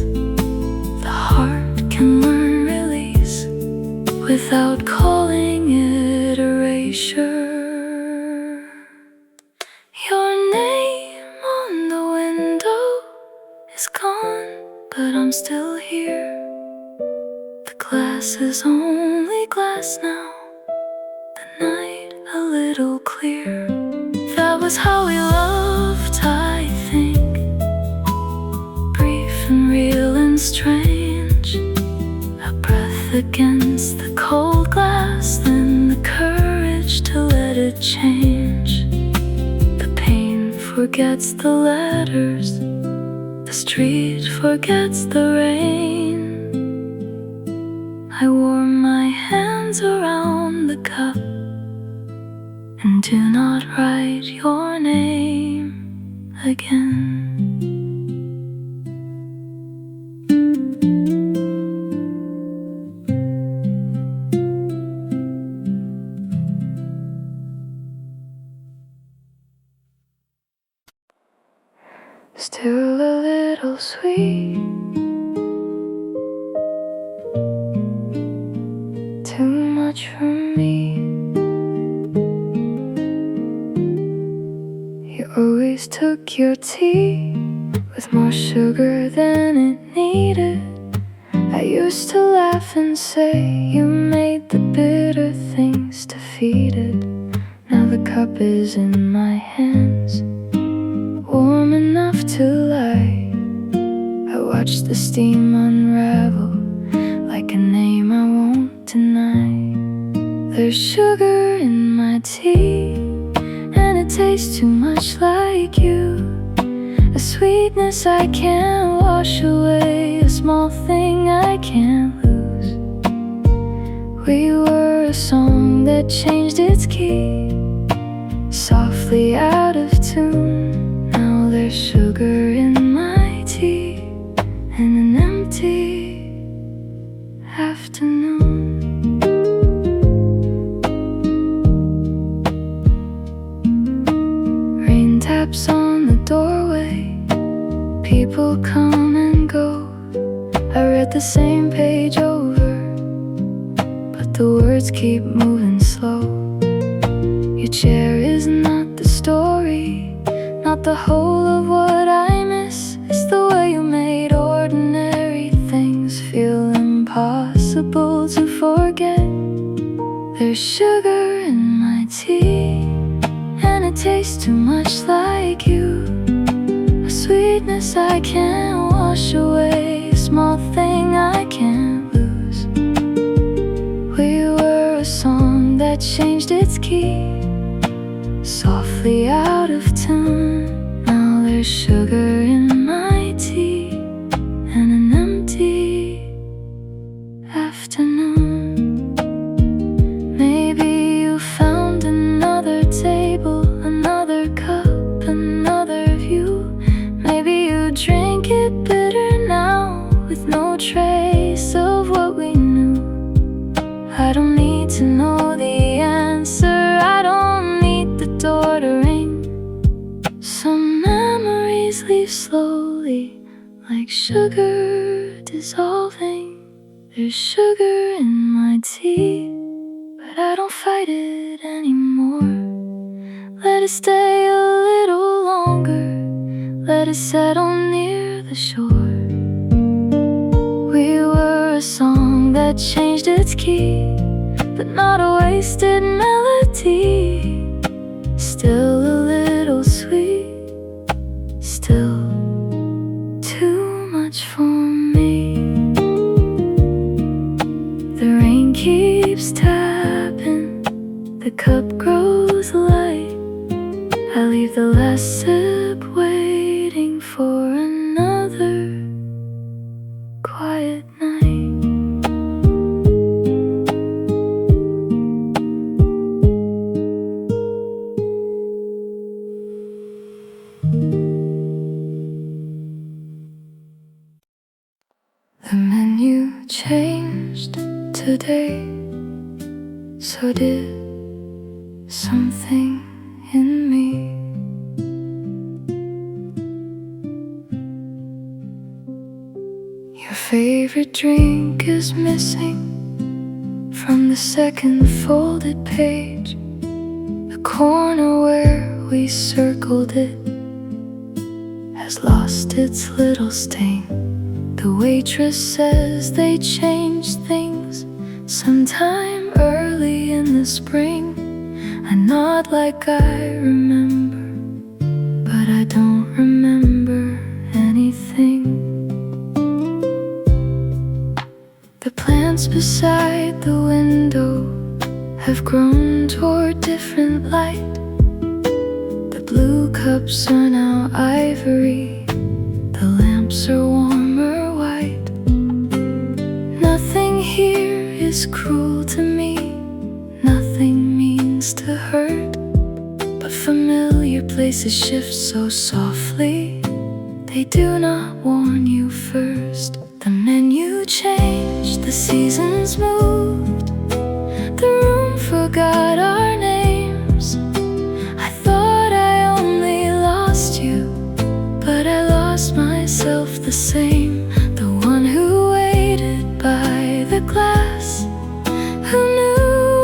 The heart can learn release without calling it erasure. Your name on the window is gone, but I'm still here. The glass is only glass now, the night a little clear. That was how we loved, I think, brief and real and strange, a breath against the cold glass, then the courage to let it change. The pain forgets the letters, the street forgets the rain. I warm my hands around the cup and do not write your name again. much for me. You always took your tea with more sugar than it needed. I used to laugh and say you made the bitter things defeated. Now the cup is in my hands, warm enough to light. I watch the steam unravel like a name I won't deny. There's sugar in my tea, and it tastes too much like you. A sweetness I can't wash away, a small thing I can't lose. We were a song that changed its key, softly out of tune. Now there's sugar in my tea and an empty afternoon. Rain taps on the doorway, people come and go. I read the same page over, but the words keep moving slow. Your chair is not the story, not the whole of what I miss. It's the way you made ordinary things feel impossible to forget. There's sugar in my tea, and it tastes too much like you. A sweetness I can't wash away, a small thing I can't lose. We were a song that changed its key, softly out of tune. Now there's sugar in my tea and an empty afternoon. Maybe you found another table, another cup, another view. Maybe you drink it bitter now, with no trace of what we knew. I don't need to know the answer, I don't need the door to ring. Some memories leave slowly, like sugar dissolving. There's sugar in my tea, but I don't fight it anymore. Let it stay a little longer, let it settle near the shore. We were a song that changed its key, but not a wasted melody. Still a little sweet, still too much for me. The rain keeps tapping, the cup grows light. I leave the last sip waiting for another quiet night. The menu changed today, so did something in me. Your favorite drink is missing from the second folded page. The corner where we circled it has lost its little stain. The waitress says they changed things sometime early in the spring. I nod like I remember, but I don't remember anything. The plants beside the window have grown toward different light. The blue cups are now ivory, the lamps are warmer white. Nothing here is cruel to me, nothing means to hurt, but familiar places shift so softly, they do not warn you first. The menu changed, the seasons moved, the room forgot our names. I thought I only lost you, but I lost myself the same. The one who waited by the glass, who knew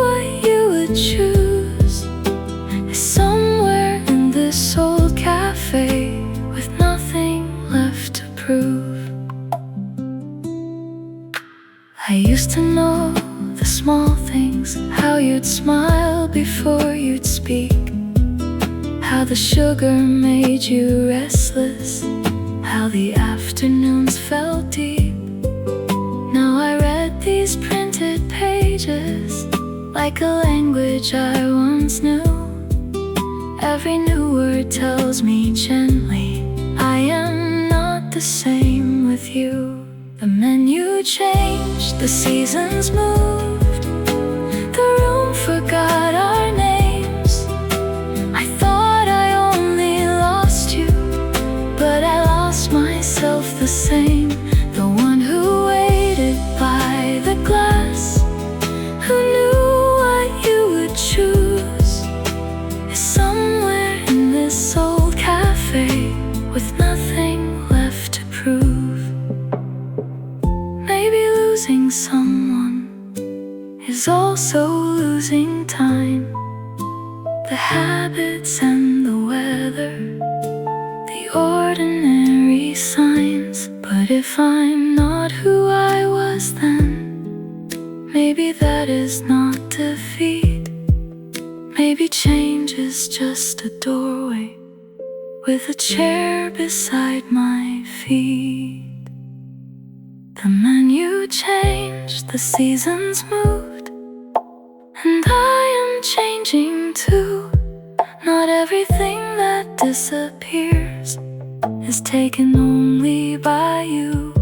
I used to know the small things, how you'd smile before you'd speak, how the sugar made you restless, how the afternoons felt deep. Now I read these printed pages like a language I once knew. Every new word tells me gently, I am not the same with you. The menu changed, the seasons moved, the room forgot our names. I thought I only lost you, but I lost myself the same. The one who waited by the glass, who knew what you would choose, is somewhere in this old cafe with nothing left to prove. Maybe losing someone is also losing time, the habits and the weather, the ordinary signs. But if I'm not who I was then, maybe that is not defeat. Maybe change is just a doorway with a chair beside my feet. The menu changed, the seasons moved, and I am changing too. Not everything that disappears is taken only by you.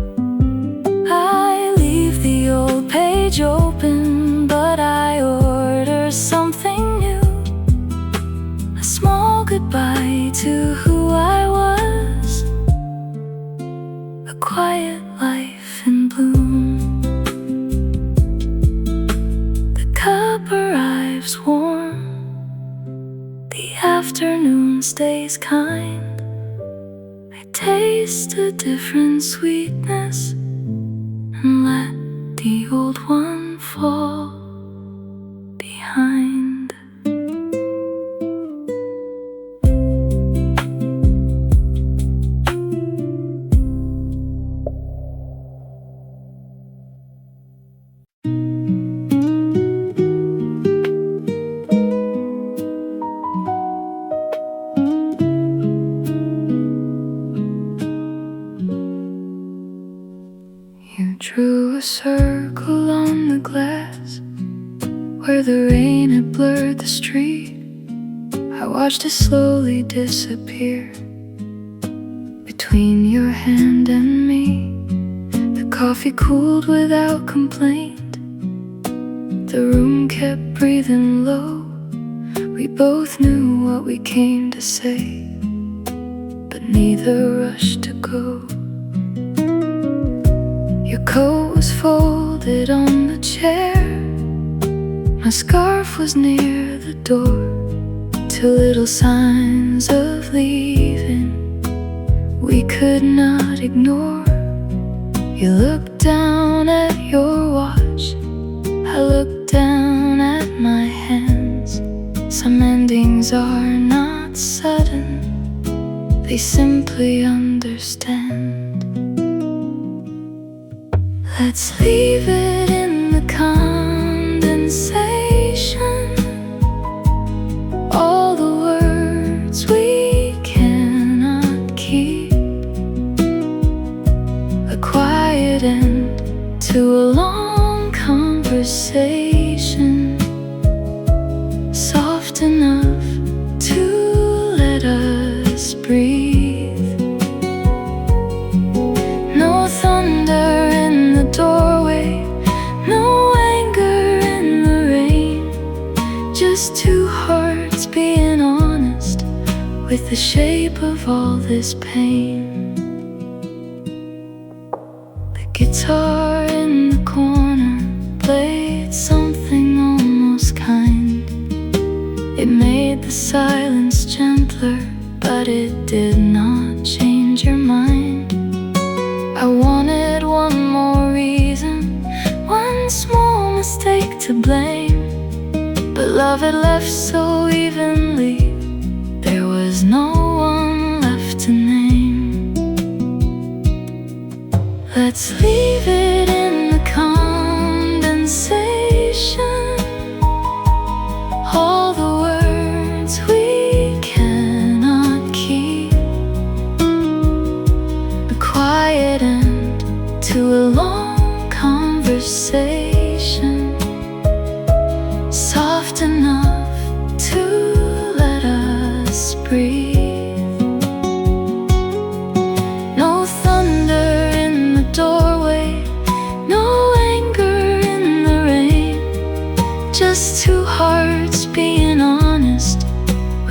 I leave the old page open, but I order something new. A small goodbye to who I was, a quiet life in bloom. The cup arrives warm, the afternoon stays kind. I taste a different sweetness and let the old one fall behind. You drew a circle on the glass where the rain had blurred the street. I watched it slowly disappear between your hand and me. The coffee cooled without complaint, the room kept breathing low. We both knew what we came to say, but neither rushed to go. Your coat was folded on the chair, my scarf was near the door. Two little signs of leaving we could not ignore. You looked down at your watch, I looked down at my hands. Some endings are not sudden, they simply understand. Let's leave it in the condensation, all the words we cannot keep, a quiet end to a long conversation, soft enough to let us breathe. No thunder in the doorway, no anger in the rain, just two hearts being honest with the shape of all this pain. The guitar in the corner played something almost kind. It made the silence gentler, but it did not change your mind. I wanted one more reason, one small mistake to blame, but love had left so evenly, there was no one left to name. Let's leave it in the calm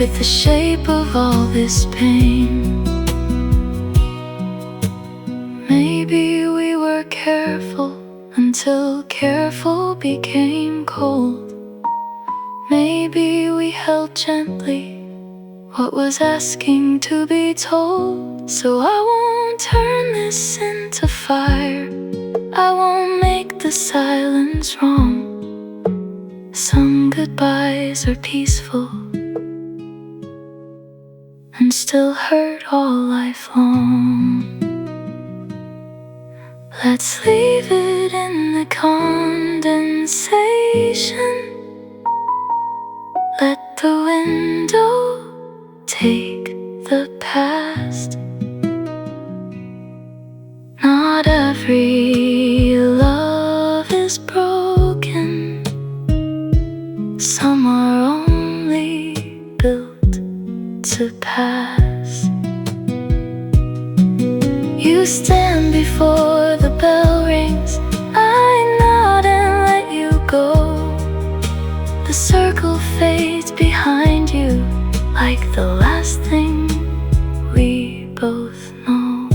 with the shape of all this pain. Maybe we were careful until careful became cold. Maybe we held gently what was asking to be told. So I won't turn this into fire, I won't make the silence wrong. Some goodbyes are peaceful and still hurt all life long. Let's leave it in the condensation. Let the window take the past. Not every love is broken. Some are only built to pass. You stand before the bell rings, I nod and let you go. The circle fades behind you like the last thing we both know.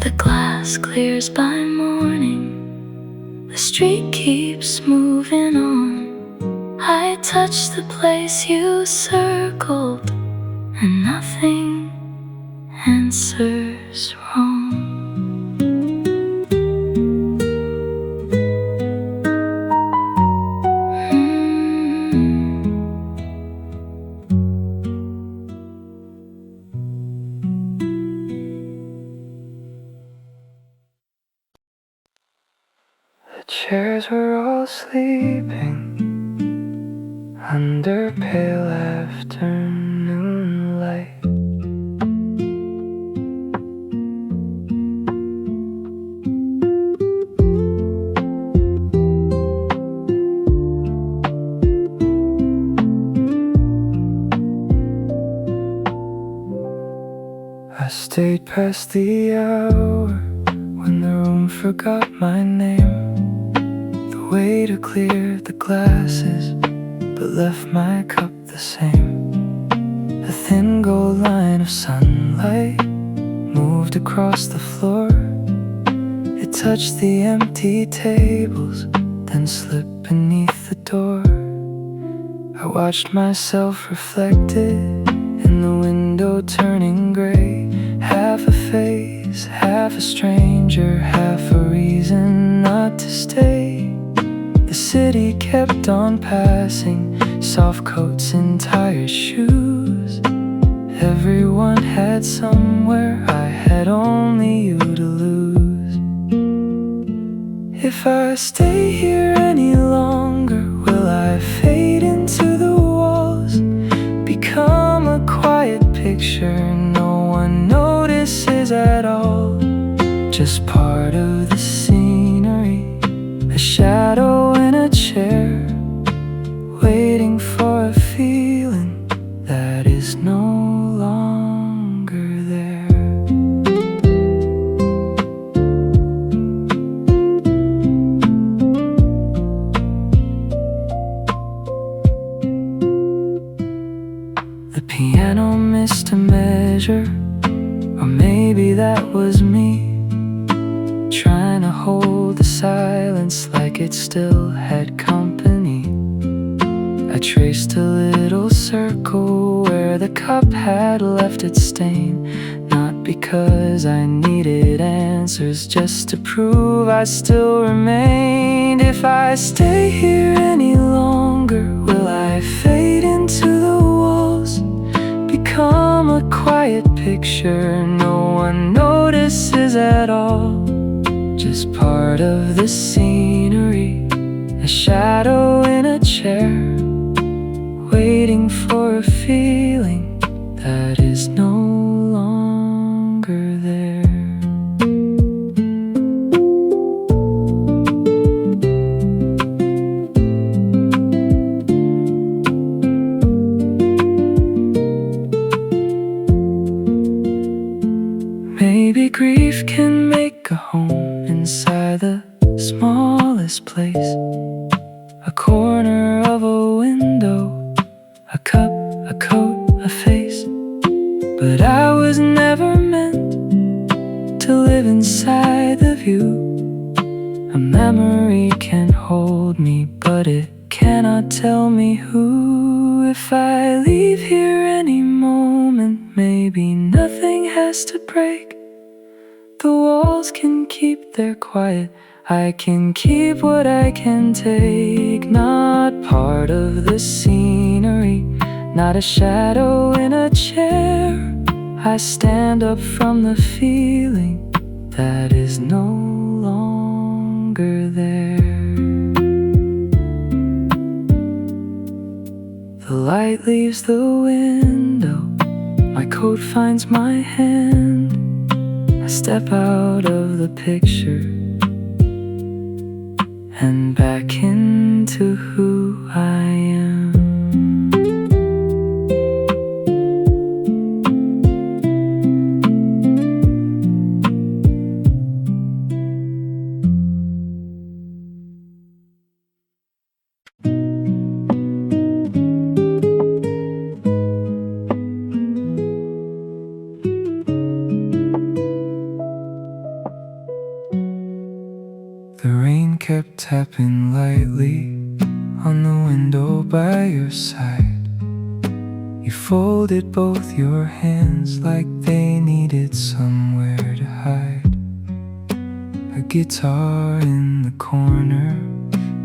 The glass clears by morning, the street keeps moving on. I touch the place you circled, and nothing answers wrong. The chairs were all sleeping under pale afternoon light. I stayed past the hour when the room forgot my name. The waiter cleared the glasses but left my cup the same. A thin gold line of sunlight moved across the floor. It touched the empty tables, then slipped beneath the door. I watched myself reflected in the window turning gray. Half a face, half a stranger, half a reason not to stay. The city kept on passing, soft coats and tired shoes. Everyone had somewhere, I had only you to lose. If I stay here any longer, will I fade into the walls? Become a quiet picture no one notices at all. Just part of the scenery, a shadow in a chair, waiting for a feeling that is no longer there. The piano missed a measure, or maybe that was me, trying to hold the silence like it still had company. I traced a little circle where the cup had left its stain, not because I needed answers, just to prove I still remained. If I stay here any longer, will I fade into the walls? Become a quiet picture no one notices at all. Just part of the scenery, a shadow in a chair, waiting for a feeling that is no longer there. Maybe grief can make a home inside the smallest place, a corner of a window coat, a face, but I was never meant to live inside the view. A memory can hold me, but it cannot tell me who. If I leave here any moment, maybe nothing has to break. The walls can keep their quiet, I can keep what I can take. Not part of the scenery, not a shadow in a chair. I stand up from the feeling that is no longer there. The light leaves the window, my coat finds my hand. I step out of the picture and back into who I am. The rain kept tapping lightly on the window by your side. You folded both your hands like they needed somewhere to hide. A guitar in the corner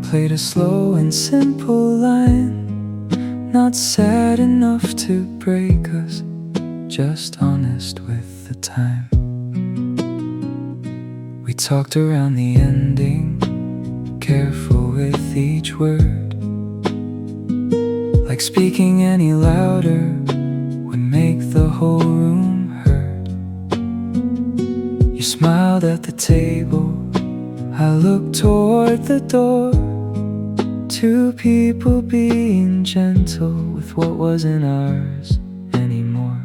played a slow and simple line, not sad enough to break us, just honest with the time. We talked around the ending, careful with each word, like speaking any louder would make the whole room hurt. You smiled at the table, I looked toward the door. Two people being gentle with what wasn't ours anymore.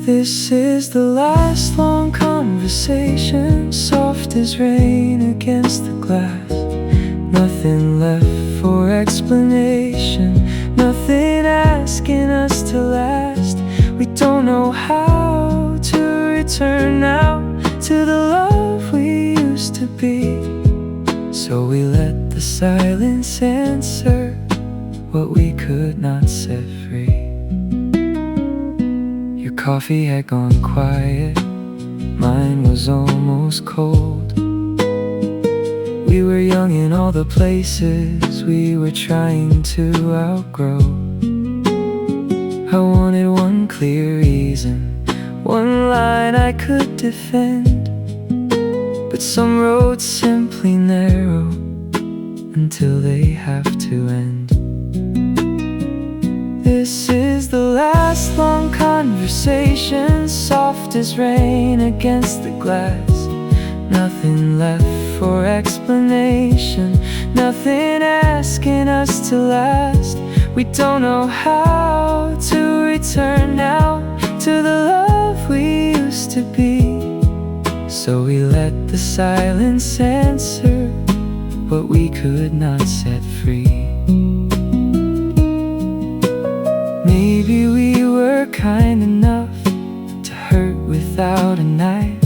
This is the last long conversation, soft as rain against the glass. Nothing left for explanation, nothing asking us to last. We don't know how to return now to the love we used to be. So we let the silence answer what we could not set free. Your coffee had gone quiet, mine was almost cold. We were young in all the places we were trying to outgrow. I wanted one clear reason, one line I could defend, but some roads simply narrow until they have to end. This is the last long conversation, soft as rain against the glass. Nothing left for explanation, nothing asking us to last. We don't know how to return now to the love we used to be. So we let the silence answer what we could not set free. Maybe we were kind enough to hurt without a knife.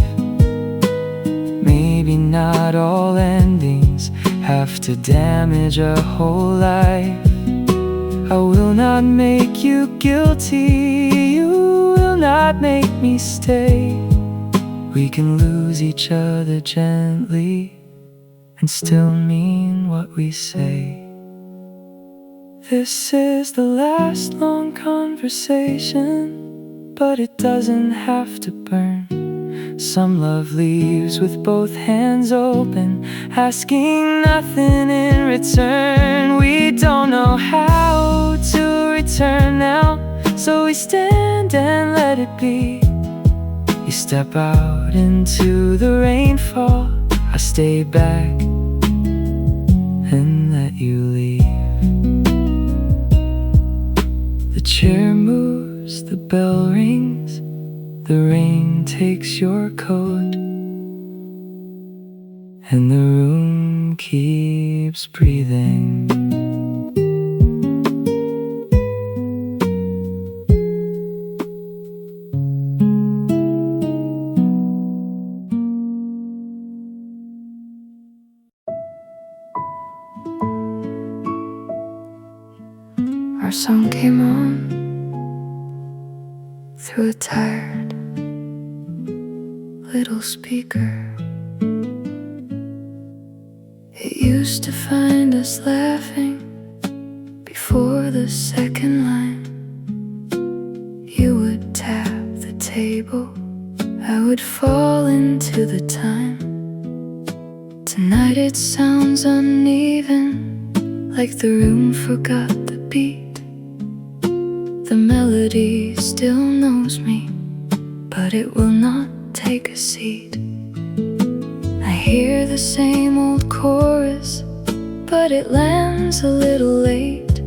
Maybe not all endings have to damage a whole life. I will not make you guilty, you will not make me stay. We can lose each other gently and still mean what we say. This is the last long conversation, but it doesn't have to burn. Some love leaves with both hands open, asking nothing in return. We don't know how to return now, so we stand and let it be. You step out into the rainfall, I stay back and let you leave. The chair moves, the bell rings, the rain takes your coat, and the room keeps breathing. Our song came on through a tired little speaker. It used to find us laughing before the second line. You would tap the table, I would fall into the time. Tonight it sounds uneven, like the room forgot the beat. The melody still knows me, but it will not take a seat. I hear the same old chorus, but it lands a little late,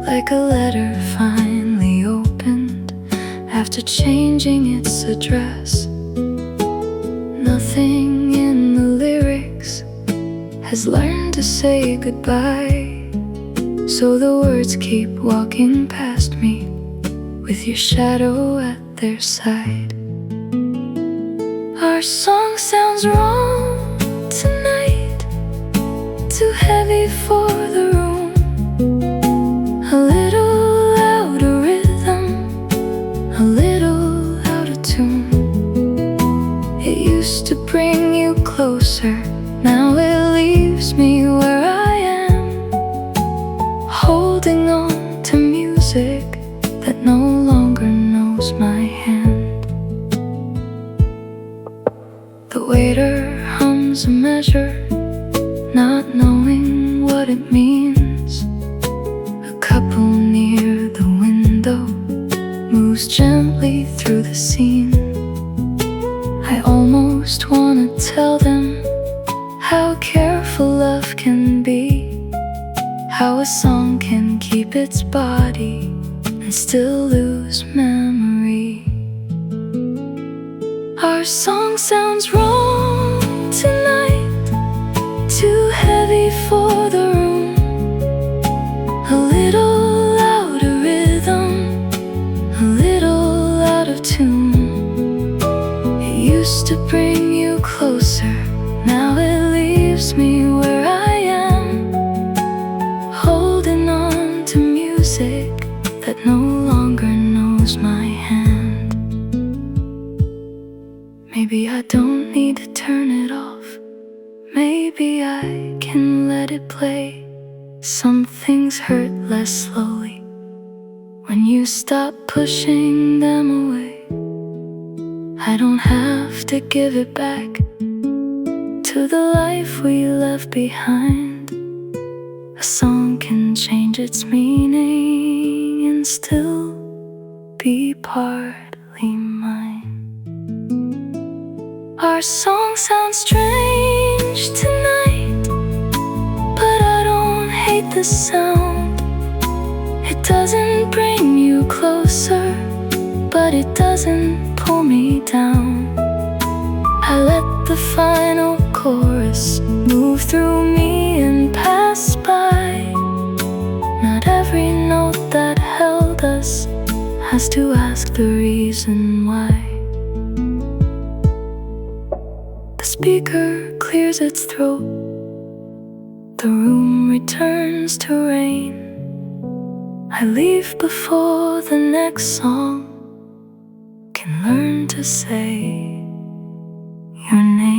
like a letter finally opened after changing its address. Nothing in the lyrics has learned to say goodbye, so the words keep walking past me with your shadow at their side. Our song sounds wrong tonight, too heavy for the room. A little out of rhythm, a little out of tune. It used to bring you closer, now it leaves me where I am, holding on to music that no longer knows my hand. The waiter hums a measure, not knowing what it means. A couple near the window moves gently through the scene. I almost wanna tell them how careful love can be, how a song can keep its body and still lose memory. Our song sounds wrong tonight, too heavy for the room. A little out of rhythm, a little out of tune. It used to bring you closer, now it leaves me where I am, holding on to music that no longer knows my hand. Maybe I don't need to turn it off, maybe I can let it play. Some things hurt less slowly when you stop pushing them away. I don't have to give it back to the life we left behind. A song can change its meaning and still be partly mine. Our song sounds strange tonight, but I don't hate the sound. It doesn't bring you closer, but it doesn't pull me down. I let the final chorus move through me and pass by. Not every note that held us has to ask the reason why. The speaker clears its throat, the room returns to rain. I leave before the next song can learn to say your name.